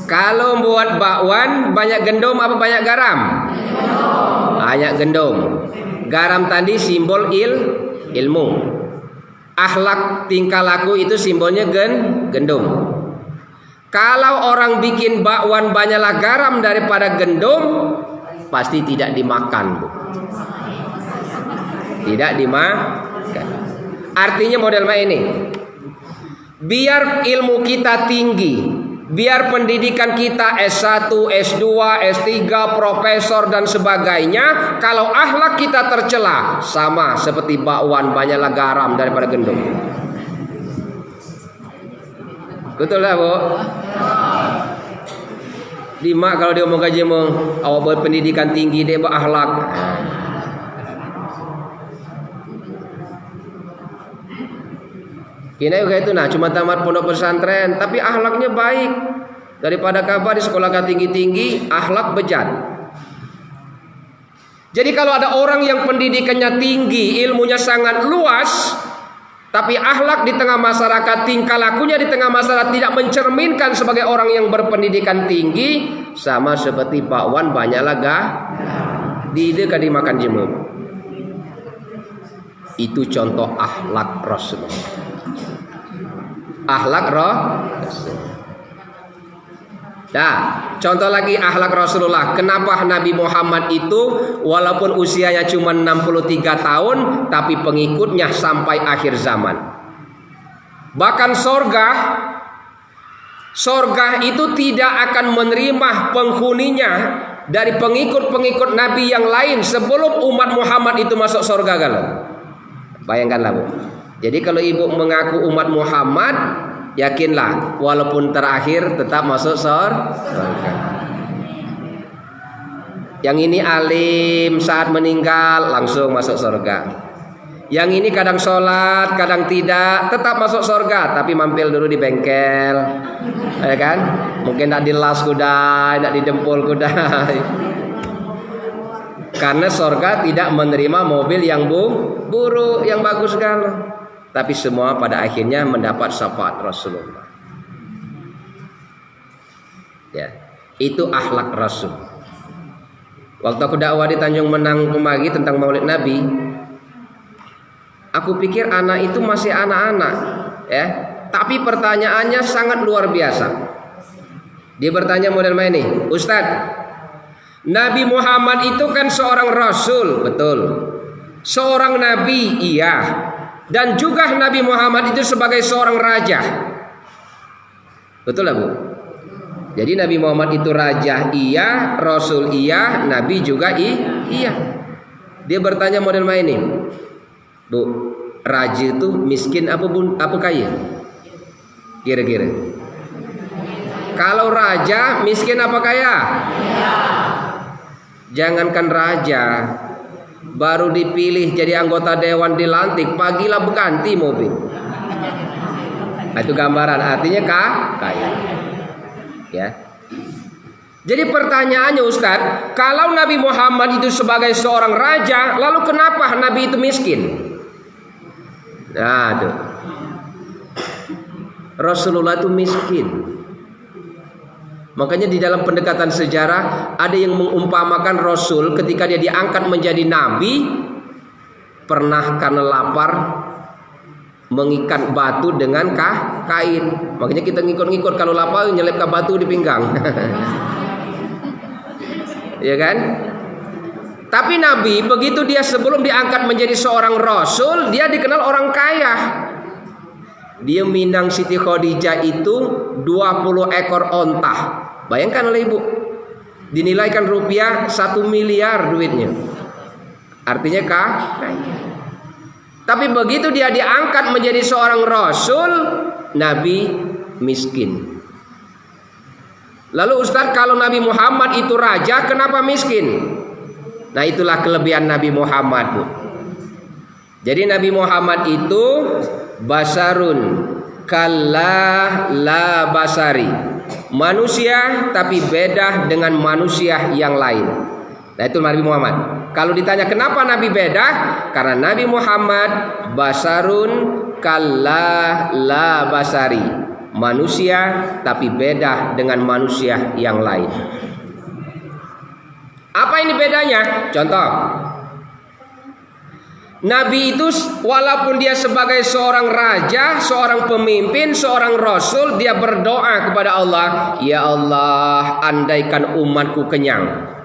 Kalau membuat bakwan, banyak gendum apa banyak garam? Banyak gendum. Garam tadi simbol ilmu. Akhlak tingkah laku itu simbolnya gendum. Kalau orang bikin bakwan banyaklah garam daripada gendum, pasti tidak dimakan, Bu. Tidak dimakan. Artinya model ini. Biar ilmu kita tinggi, Biar pendidikan kita S1, S2, S3, profesor dan sebagainya, kalau akhlak kita tercela, sama seperti bakwan banyaklah garam daripada gendum. Betul lah, Bu? Dimak kalau dia mau gaji mau awak berpendidikan tinggi dia berakhlak. Kini juga itu nah cuma tamat pondok pesantren tapi akhlaknya baik daripada kabar di sekolah tinggi-tinggi akhlak bejat. Jadi kalau ada orang yang pendidikannya tinggi, ilmunya sangat luas, tapi akhlak di tengah masyarakat, tingkah lakunya di tengah masyarakat tidak mencerminkan sebagai orang yang berpendidikan tinggi, sama seperti bakwan banyak laga di dimakan jemur. Itu contoh akhlak Rasulullah. Akhlak Rasul. Nah, contoh lagi akhlak Rasulullah. Kenapa Nabi Muhammad itu walaupun usianya cuma 63 tahun tapi pengikutnya sampai akhir zaman. Bahkan sorga itu tidak akan menerima penghuninya dari pengikut-pengikut Nabi yang lain sebelum umat Muhammad itu masuk sorga kalau. Bayangkanlah, Bu. Jadi kalau ibu mengaku umat Muhammad, yakinlah walaupun terakhir tetap masuk surga. Yang ini alim saat meninggal langsung masuk surga. Yang ini kadang sholat, kadang tidak, tetap masuk surga, tapi mampir dulu di bengkel, ya kan? Mungkin tidak dilas kuda, tidak didempul kuda. Karena surga tidak menerima mobil yang buruk, yang bagus sekali. Tapi semua pada akhirnya mendapat syafaat Rasulullah. Ya, itu akhlak Rasul. Waktu aku dakwah di Tanjung Menang kemari tentang Maulid Nabi, aku pikir anak itu masih anak-anak, ya. Tapi pertanyaannya sangat luar biasa. Dia bertanya model ini, Ustadz, Nabi Muhammad itu kan seorang Rasul, betul. Seorang Nabi, iya. Dan juga Nabi Muhammad itu sebagai seorang raja. Betul lah, Bu? Jadi Nabi Muhammad itu raja, iya. Rasul, iya. Nabi juga, iya. Dia bertanya model ini, Bu, raja itu miskin apa kaya? Kira-kira. Kalau raja miskin apa kaya? Jangankan raja, baru dipilih jadi anggota dewan dilantik, pagilah berganti mobil. Itu gambaran artinya kaya. Ya. Jadi pertanyaannya Ustadz, kalau Nabi Muhammad itu sebagai seorang raja, lalu kenapa Nabi itu miskin? Nah, tuh. Rasulullah itu miskin. Makanya di dalam pendekatan sejarah ada yang mengumpamakan Rasul ketika dia diangkat menjadi nabi pernah karena lapar mengikat batu dengan kain. Makanya kita ngikut-ngikut kalau lapar nyelipkan batu di pinggang. Ya kan? Tapi Nabi begitu dia sebelum diangkat menjadi seorang Rasul, dia dikenal orang kaya. Dia minang Siti Khadijah itu 20 ekor onta. Bayangkan oleh ibu, dinilaikan rupiah 1 miliar duitnya. Artinya kaya. Tapi begitu dia diangkat menjadi seorang Rasul, Nabi miskin. Lalu Ustadz, kalau Nabi Muhammad itu raja, kenapa miskin? Nah, itulah kelebihan Nabi Muhammad, Bu. Jadi Nabi Muhammad itu basarun kallah la basari, manusia tapi beda dengan manusia yang lain. Nah, itu Nabi Muhammad. Kalau ditanya kenapa Nabi beda, karena Nabi Muhammad basarun kallah la basari, manusia tapi beda dengan manusia yang lain. Apa ini bedanya? Contoh, Nabi itu walaupun dia sebagai seorang raja, seorang pemimpin, seorang rasul, dia berdoa kepada Allah, ya Allah, andaikan umatku kenyang,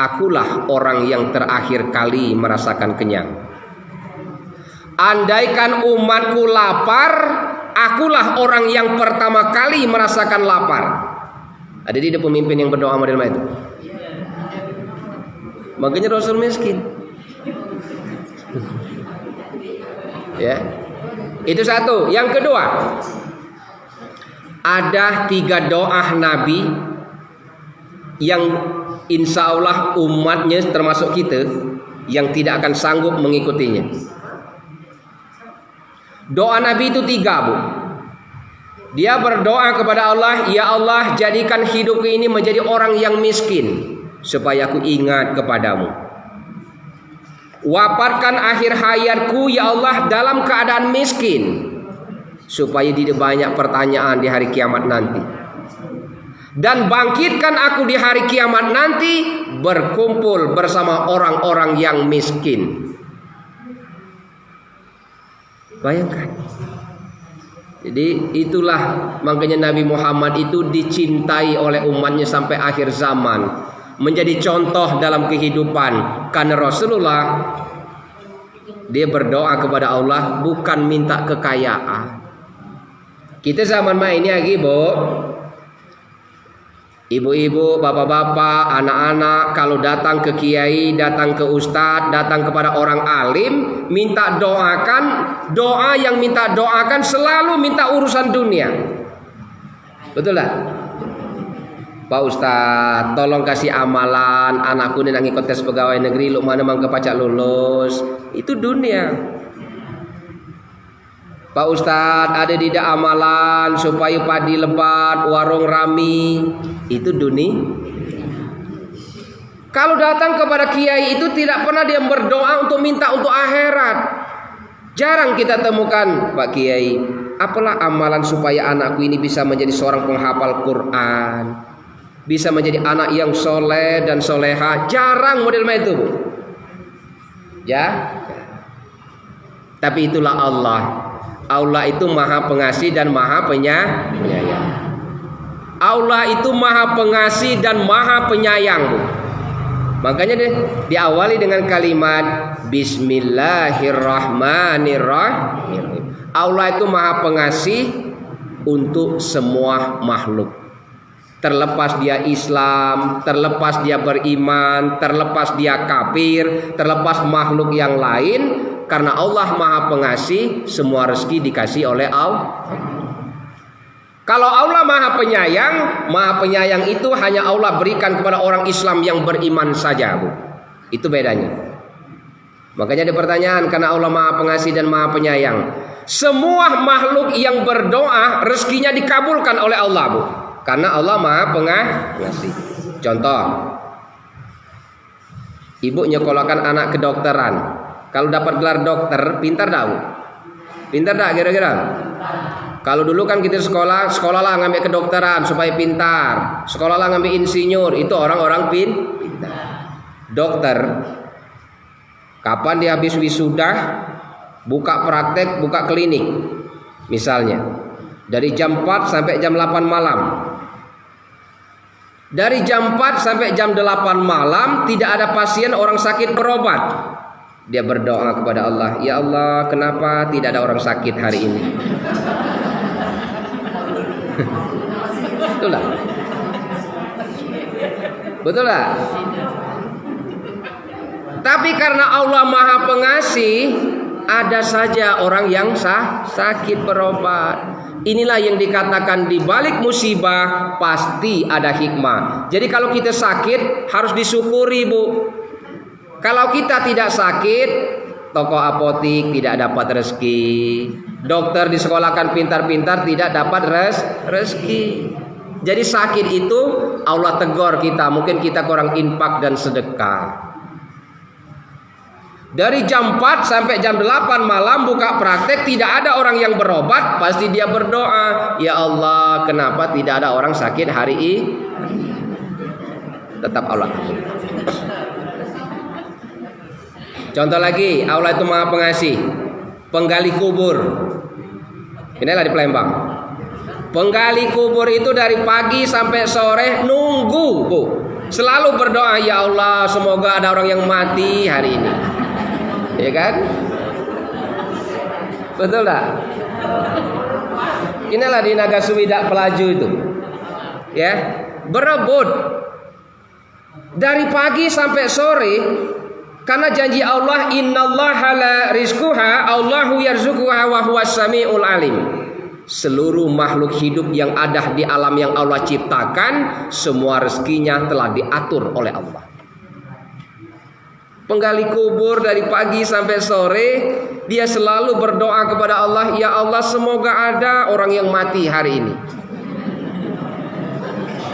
akulah orang yang terakhir kali merasakan kenyang. Andaikan umatku lapar, akulah orang yang pertama kali merasakan lapar. Ada tidak pemimpin yang berdoa model itu? Makanya Rasul miskin. Ya, itu satu. Yang kedua, ada 3 doa Nabi yang insya Allah umatnya termasuk kita yang tidak akan sanggup mengikutinya. Doa Nabi itu 3, Bu. Dia berdoa kepada Allah, ya Allah, jadikan hidupku ini menjadi orang yang miskin supaya aku ingat kepadamu. Wafatkan akhir hayatku ya Allah dalam keadaan miskin supaya tidak banyak pertanyaan di hari kiamat nanti. Dan bangkitkan aku di hari kiamat nanti berkumpul bersama orang-orang yang miskin. Bayangkan. Jadi itulah makanya Nabi Muhammad itu dicintai oleh umatnya sampai akhir zaman, menjadi contoh dalam kehidupan. Karena Rasulullah dia berdoa kepada Allah bukan minta kekayaan. Kita zaman ini lagi, Bu. Ibu-ibu, bapak-bapak, anak-anak kalau datang ke kiai, datang ke ustadz, datang kepada orang alim, minta doakan, doa yang minta doakan selalu minta urusan dunia. Betul lah? Pak Ustadz, tolong kasih amalan anakku ini nang ikut tes pegawai negeri, lu mana mang kepacak lulus. Itu dunia. Pak Ustadz, ada tidak amalan supaya padi lebat, warung rami. Itu dunia. Kalau datang kepada kiai itu tidak pernah dia berdoa untuk minta untuk akhirat. Jarang kita temukan, Pak Kiai, apalah amalan supaya anakku ini bisa menjadi seorang penghafal Quran, bisa menjadi anak yang soleh dan soleha. Jarang model itu, Bu. Ya. Tapi itulah Allah. Allah itu maha pengasih dan maha penyayang. Allah itu maha pengasih dan maha penyayang, Bu. Makanya deh diawali dengan kalimat Bismillahirrahmanirrahim. Allah itu maha pengasih untuk semua makhluk. Terlepas dia Islam, terlepas dia beriman, terlepas dia kafir, terlepas makhluk yang lain. Karena Allah maha pengasih, semua rezeki dikasih oleh Allah. Kalau Allah maha penyayang itu hanya Allah berikan kepada orang Islam yang beriman saja, Bu. Itu bedanya. Makanya ada pertanyaan, karena Allah maha pengasih dan maha penyayang, semua makhluk yang berdoa rezekinya dikabulkan oleh Allah, Bu. Karena Allah maha pengasih. Contoh, ibu nyekolahkan anak kedokteran. Kalau dapat gelar dokter, pintar dah, Bu? Pintar dah kira-kira? Kalau dulu kan kita sekolahlah ngambil kedokteran supaya pintar. Sekolahlah ngambil insinyur, itu orang-orang pintar. Dokter, kapan dia habis wisuda, buka praktek, buka klinik. Misalnya, dari jam 4 sampai jam 8 malam. Dari jam 4 sampai jam 8 malam tidak ada pasien orang sakit berobat. Dia berdoa kepada Allah, ya Allah, kenapa tidak ada orang sakit hari ini? Betul lah? Betul lah? Tapi karena Allah maha pengasih, ada saja orang yang sakit berobat. Inilah yang dikatakan di balik musibah pasti ada hikmah. Jadi kalau kita sakit harus disyukuri, Bu. Kalau kita tidak sakit, toko apotik tidak dapat rezeki, dokter disekolahkan pintar-pintar tidak dapat rezeki. Jadi sakit itu Allah tegur kita, mungkin kita kurang infak dan sedekah. Dari jam 4 sampai jam 8 malam buka praktek, tidak ada orang yang berobat, pasti dia berdoa, ya Allah, kenapa tidak ada orang sakit hari ini? Tetap Allah. Contoh lagi, Allah itu maha pengasih. Penggali kubur. Inilah di Palembang. Penggali kubur itu dari pagi sampai sore nunggu, Bu. Selalu berdoa, ya Allah, semoga ada orang yang mati hari ini. Ya kan? Betul tak? Inilah di Nagasuwida Pelaju itu. Ya, berebut dari pagi sampai sore karena janji Allah, innallaha la rizquha Allahu yarzuquha wa huwas samiul alim. Seluruh makhluk hidup yang ada di alam yang Allah ciptakan, semua rezekinya telah diatur oleh Allah. Penggali kubur dari pagi sampai sore, dia selalu berdoa kepada Allah, ya Allah semoga ada orang yang mati hari ini.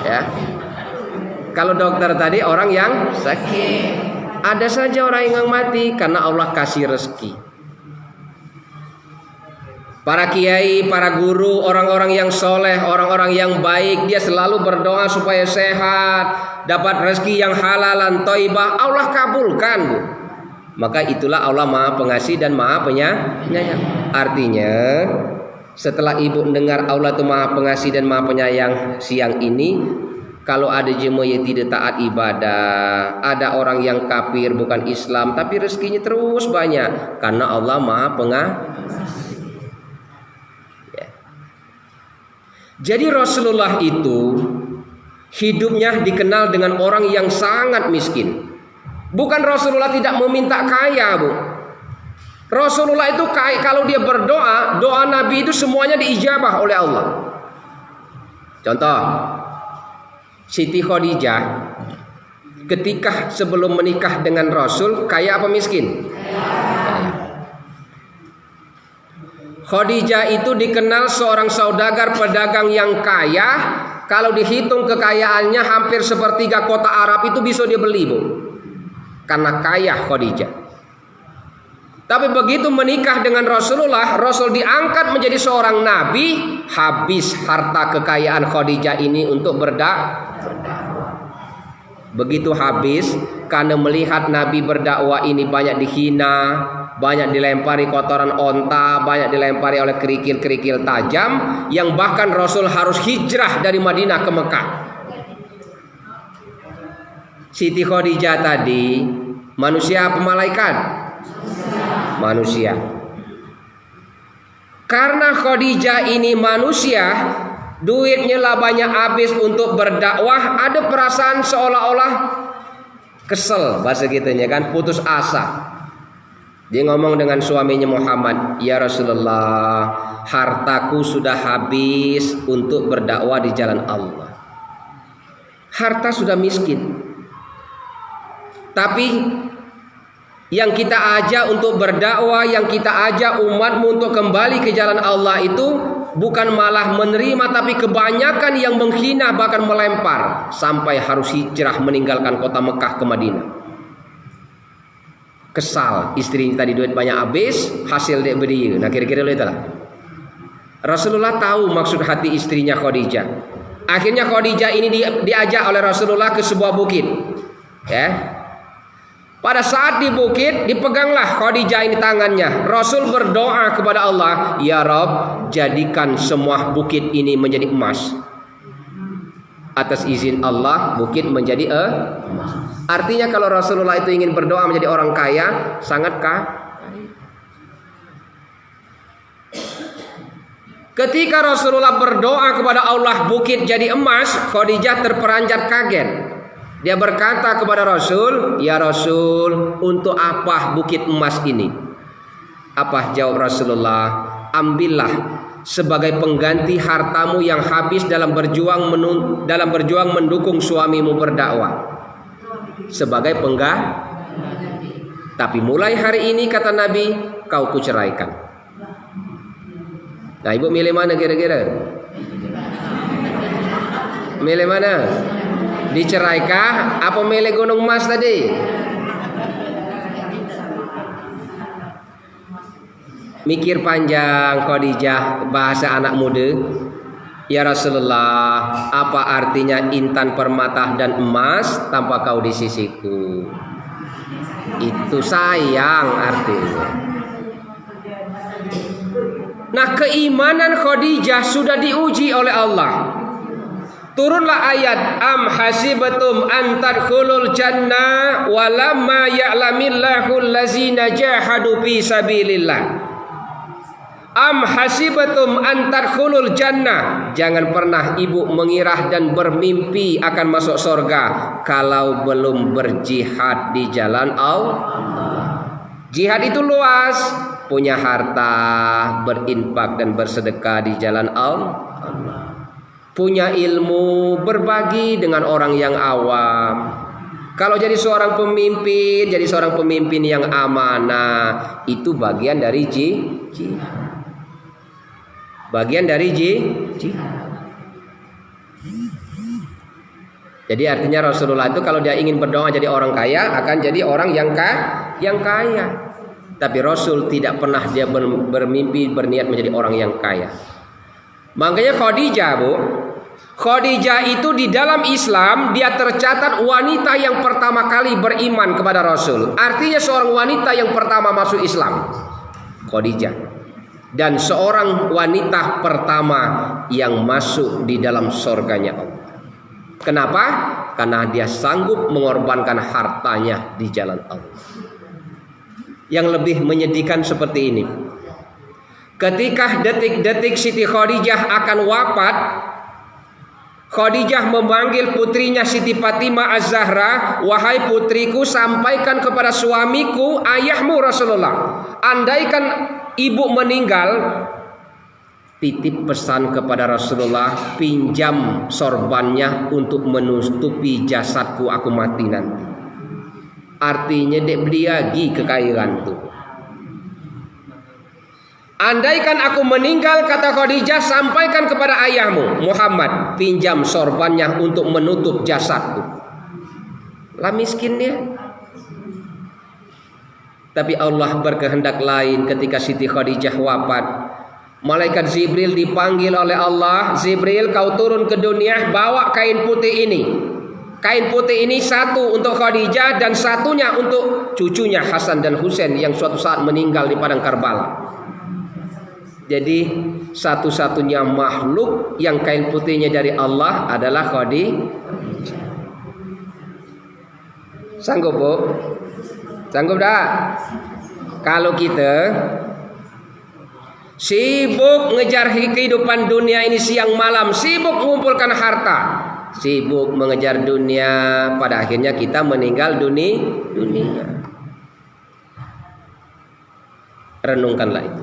Ya. Kalau dokter tadi orang yang sakit, ada saja orang yang mati karena Allah kasih rezeki. Para kiai, para guru, orang-orang yang soleh, orang-orang yang baik, dia selalu berdoa supaya sehat, dapat rezeki yang halalan, thayyibah, Allah kabulkan, Bu. Maka itulah Allah Maha Pengasih dan Maha Penyayang. Artinya, setelah ibu dengar Allah itu Maha Pengasih dan Maha Penyayang siang ini, kalau ada jemaah yang tidak taat ibadah, ada orang yang kafir bukan Islam, tapi rezekinya terus banyak karena Allah Maha Pengasih. Jadi Rasulullah itu hidupnya dikenal dengan orang yang sangat miskin. Bukan Rasulullah tidak meminta kaya, Bu. Rasulullah itu kaya, kalau dia berdoa, doa Nabi itu semuanya diijabah oleh Allah. Contoh, Siti Khadijah ketika sebelum menikah dengan Rasul kaya apa miskin? Khadijah itu dikenal seorang saudagar pedagang yang kaya. Kalau dihitung kekayaannya hampir sepertiga kota Arab itu bisa dia beli, Bu. Karena kaya Khadijah. Tapi begitu menikah dengan Rasulullah, Rasul diangkat menjadi seorang nabi, habis harta kekayaan Khadijah ini untuk berdakwah. Begitu habis, karena melihat Nabi berdakwah ini banyak dihina, banyak dilempari kotoran onta, banyak dilempari oleh kerikil-kerikil tajam, yang bahkan Rasul harus hijrah dari Madinah ke Mekah. Siti Khadijah tadi manusia apa malaikat? Manusia. Karena Khadijah ini manusia, duitnya lah banyak habis untuk berdakwah, ada perasaan seolah-olah kesel, bahasa gitunya kan, putus asa. Dia ngomong dengan suaminya Muhammad, ya Rasulullah, hartaku sudah habis untuk berdakwah di jalan Allah. Harta sudah miskin. Tapi yang kita ajak untuk berdakwah, yang kita ajak umatmu untuk kembali ke jalan Allah itu bukan malah menerima, tapi kebanyakan yang menghina bahkan melempar sampai harus hijrah meninggalkan kota Mekah ke Madinah. Kesal, istrinya tadi duit banyak habis, hasil dia beri. Nah kira-kira itu lah. Rasulullah tahu maksud hati istrinya Khadijah. Akhirnya Khadijah ini diajak oleh Rasulullah ke sebuah bukit. Ya. Pada saat di bukit, dipeganglah Khadijah ini tangannya. Rasul berdoa kepada Allah, ya Rabb, jadikan semua bukit ini menjadi emas. Atas izin Allah, bukit menjadi emas. Artinya kalau Rasulullah itu ingin berdoa menjadi orang kaya, sangat kaya. Ketika Rasulullah berdoa kepada Allah, bukit jadi emas, Khadijah terperanjat kaget. Dia berkata kepada Rasul, ya Rasul, untuk apa bukit emas ini? Apa jawab Rasulullah? Ambillah sebagai pengganti hartamu yang habis dalam berjuang mendukung suamimu berdakwah. Sebagai pengganti. Tapi mulai hari ini kata Nabi, kau kuceraikan. Nah, ibu milih mana kira-kira? Milih mana? Diceraikah apa milih gunung emas tadi? Mikir panjang Khadijah, bahasa anak muda. Ya Rasulullah, apa artinya intan permata dan emas tanpa kau di sisiku? Itu sayang artinya. Nah, keimanan Khadijah sudah diuji oleh Allah. Turunlah ayat, am hasibatum an tadkhulul jannah walamma ya'lamillahu allazina jahadu fi sabilillah. Am hasibatum an tadkhulul jannah. Jangan pernah ibu mengira dan bermimpi akan masuk surga kalau belum berjihad di jalan Allah. Jihad itu luas, punya harta, berinfak dan bersedekah di jalan Allah. Punya ilmu, berbagi dengan orang yang awam. Kalau jadi seorang pemimpin yang amanah, itu bagian dari jihad. Bagian dari jihad. Jadi artinya Rasulullah itu kalau dia ingin berdoa jadi orang kaya, akan jadi orang yang kaya. Tapi Rasul tidak pernah dia bermimpi berniat menjadi orang yang kaya. Makanya Khadijah itu di dalam Islam dia tercatat wanita yang pertama kali beriman kepada Rasul. Artinya seorang wanita yang pertama masuk Islam, Khadijah. Dan seorang wanita pertama yang masuk di dalam surganya Allah. Kenapa? Karena dia sanggup mengorbankan hartanya di jalan Allah. Yang lebih menyedihkan seperti ini, ketika detik-detik Siti Khadijah akan wafat, Khadijah memanggil putrinya Siti Fatimah Az-Zahra, "Wahai putriku, sampaikan kepada suamiku, ayahmu Rasulullah, andaikan ibu meninggal, titip pesan kepada Rasulullah, pinjam sorbannya untuk menutupi jasadku aku mati nanti." Artinya dek beliagi kekayaan tuh. Andaikan aku meninggal, kata Khadijah, sampaikan kepada ayahmu Muhammad, pinjam sorbannya untuk menutup jasadku. Lah miskin dia. Tapi Allah berkehendak lain. Ketika Siti Khadijah wafat, malaikat Jibril dipanggil oleh Allah. "Jibril, kau turun ke dunia, bawa kain putih ini. Kain putih ini satu untuk Khadijah dan satunya untuk cucunya Hasan dan Husain yang suatu saat meninggal di padang Karbala." Jadi satu-satunya makhluk yang kain putihnya dari Allah adalah Khadijah. Sanggup bu? Sanggup dah? Kalau kita sibuk ngejar kehidupan dunia ini siang malam, sibuk mengumpulkan harta, sibuk mengejar dunia, pada akhirnya kita meninggal dunia. Renungkanlah itu.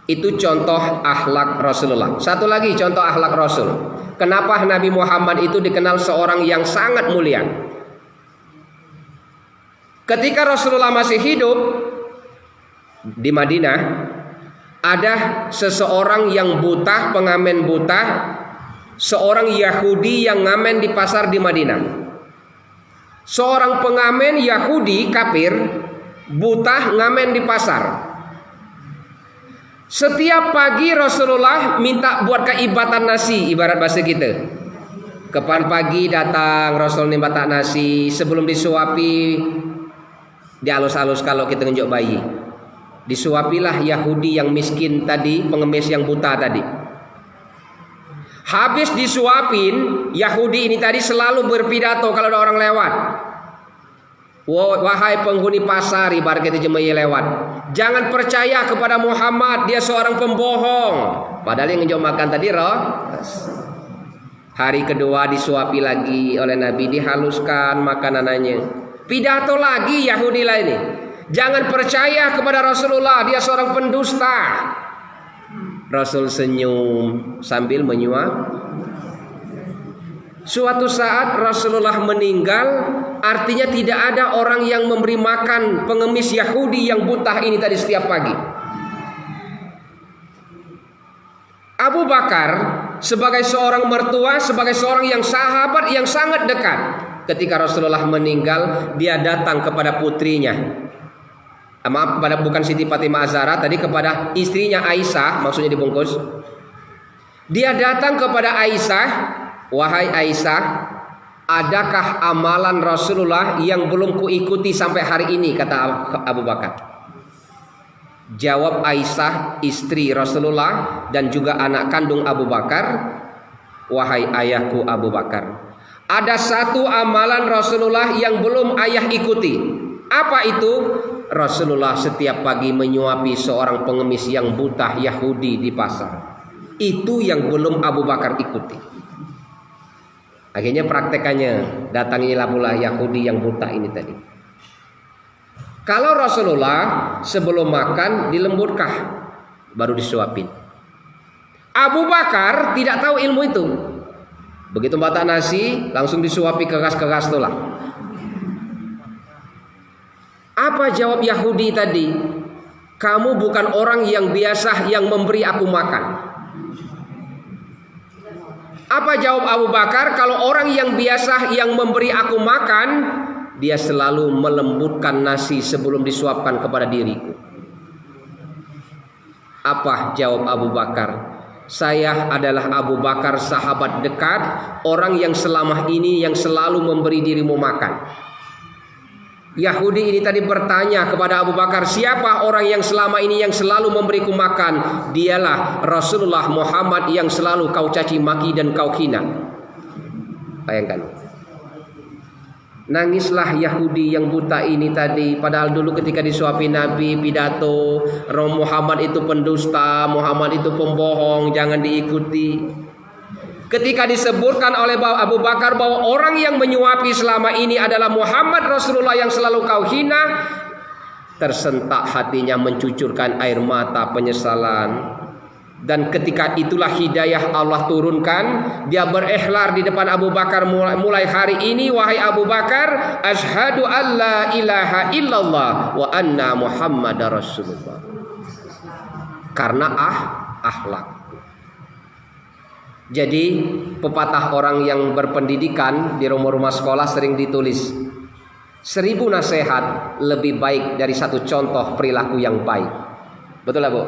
Itu contoh akhlak Rasulullah. Satu lagi contoh akhlak Rasul. Kenapa Nabi Muhammad itu dikenal seorang yang sangat mulia? Ketika Rasulullah masih hidup di Madinah, ada seseorang yang buta, pengamen buta, seorang Yahudi yang ngamen di pasar di Madinah. Seorang pengamen Yahudi kafir buta ngamen di pasar. Setiap pagi Rasulullah minta buat keibatan nasi, ibarat bahasa kita. Kapan pagi datang Rasul minta nasi, sebelum disuapi dialus-alus kalau kita ngenjok bayi. Disuapilah Yahudi yang miskin tadi, pengemis yang buta tadi. Habis disuapin, Yahudi ini tadi selalu berpidato kalau ada orang lewat. Wahai penghuni pasar, ibarat kita jemaah lewat, jangan percaya kepada Muhammad, dia seorang pembohong. Padahal yang ngejok makan tadi roh. Hari kedua disuapi lagi oleh Nabi, dihaluskan makanannya. Pidato lagi Yahudi lah ini, jangan percaya kepada Rasulullah, dia seorang pendusta. Rasul senyum sambil menyuap. Suatu saat Rasulullah meninggal, artinya tidak ada orang yang memberi makan pengemis Yahudi yang buta ini tadi setiap pagi. Abu Bakar sebagai seorang mertua, sebagai seorang yang sahabat yang sangat dekat, ketika Rasulullah meninggal, dia datang kepada putrinya. Maaf, bukan Siti Fatimah Az-Zahra tadi, kepada istrinya Aisyah, maksudnya dibungkus. Dia datang kepada Aisyah, "Wahai Aisyah, adakah amalan Rasulullah yang belum kuikuti sampai hari ini?" kata Abu Bakar. Jawab Aisyah, istri Rasulullah dan juga anak kandung Abu Bakar, "Wahai ayahku Abu Bakar, ada satu amalan Rasulullah yang belum ayah ikuti." Apa itu? Rasulullah setiap pagi menyuapi seorang pengemis yang buta Yahudi di pasar. Itu yang belum Abu Bakar ikuti. Akhirnya praktekannya, datangilah pula Yahudi yang buta ini tadi. Kalau Rasulullah sebelum makan dilembutkan, baru disuapin. Abu Bakar tidak tahu ilmu itu. Begitu batak nasi, langsung disuapi keras-keras tulang. Apa jawab Yahudi tadi? Kamu bukan orang yang biasa yang memberi aku makan. Apa jawab Abu Bakar? Kalau orang yang biasa yang memberi aku makan, dia selalu melembutkan nasi sebelum disuapkan kepada diriku. Apa jawab Abu Bakar? Saya adalah Abu Bakar, sahabat dekat, orang yang selama ini yang selalu memberi dirimu makan. Yahudi ini tadi bertanya kepada Abu Bakar, siapa orang yang selama ini yang selalu memberiku makan? Dialah Rasulullah Muhammad yang selalu kau caci maki dan kau hina. Bayangkan. Nangislah Yahudi yang buta ini tadi. Padahal dulu ketika disuapi Nabi pidato, Muhammad itu pendusta, Muhammad itu pembohong, jangan diikuti. Ketika disebutkan oleh Abu Bakar bahwa orang yang menyuapi selama ini adalah Muhammad Rasulullah yang selalu kau hina, tersentak hatinya, mencucurkan air mata penyesalan. Dan ketika itulah hidayah Allah turunkan. Dia berikhlar di depan Abu Bakar, mulai hari ini wahai Abu Bakar, asyhadu alla ilaha illallah wa anna Muhammadar Rasulullah. Karena akhlak. Jadi pepatah orang yang berpendidikan di rumah-rumah sekolah sering ditulis, 1000 nasihat lebih baik dari 1 contoh perilaku yang baik. Betul lah Bu?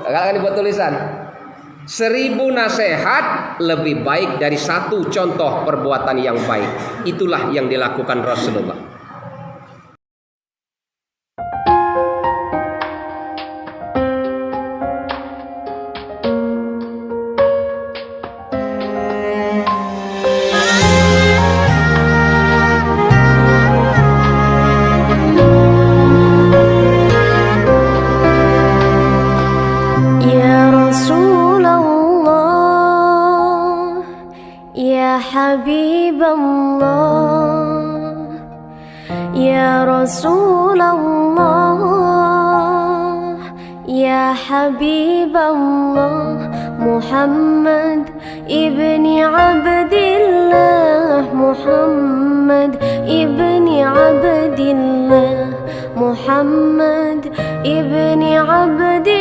Kalau dibuat tulisan, 1000 nasihat lebih baik dari 1 contoh perbuatan yang baik. Itulah yang dilakukan Rasulullah. حبيب الله يا رسول الله يا حبيب الله محمد ابن عبد الله محمد ابن عبد الله محمد ابن عبد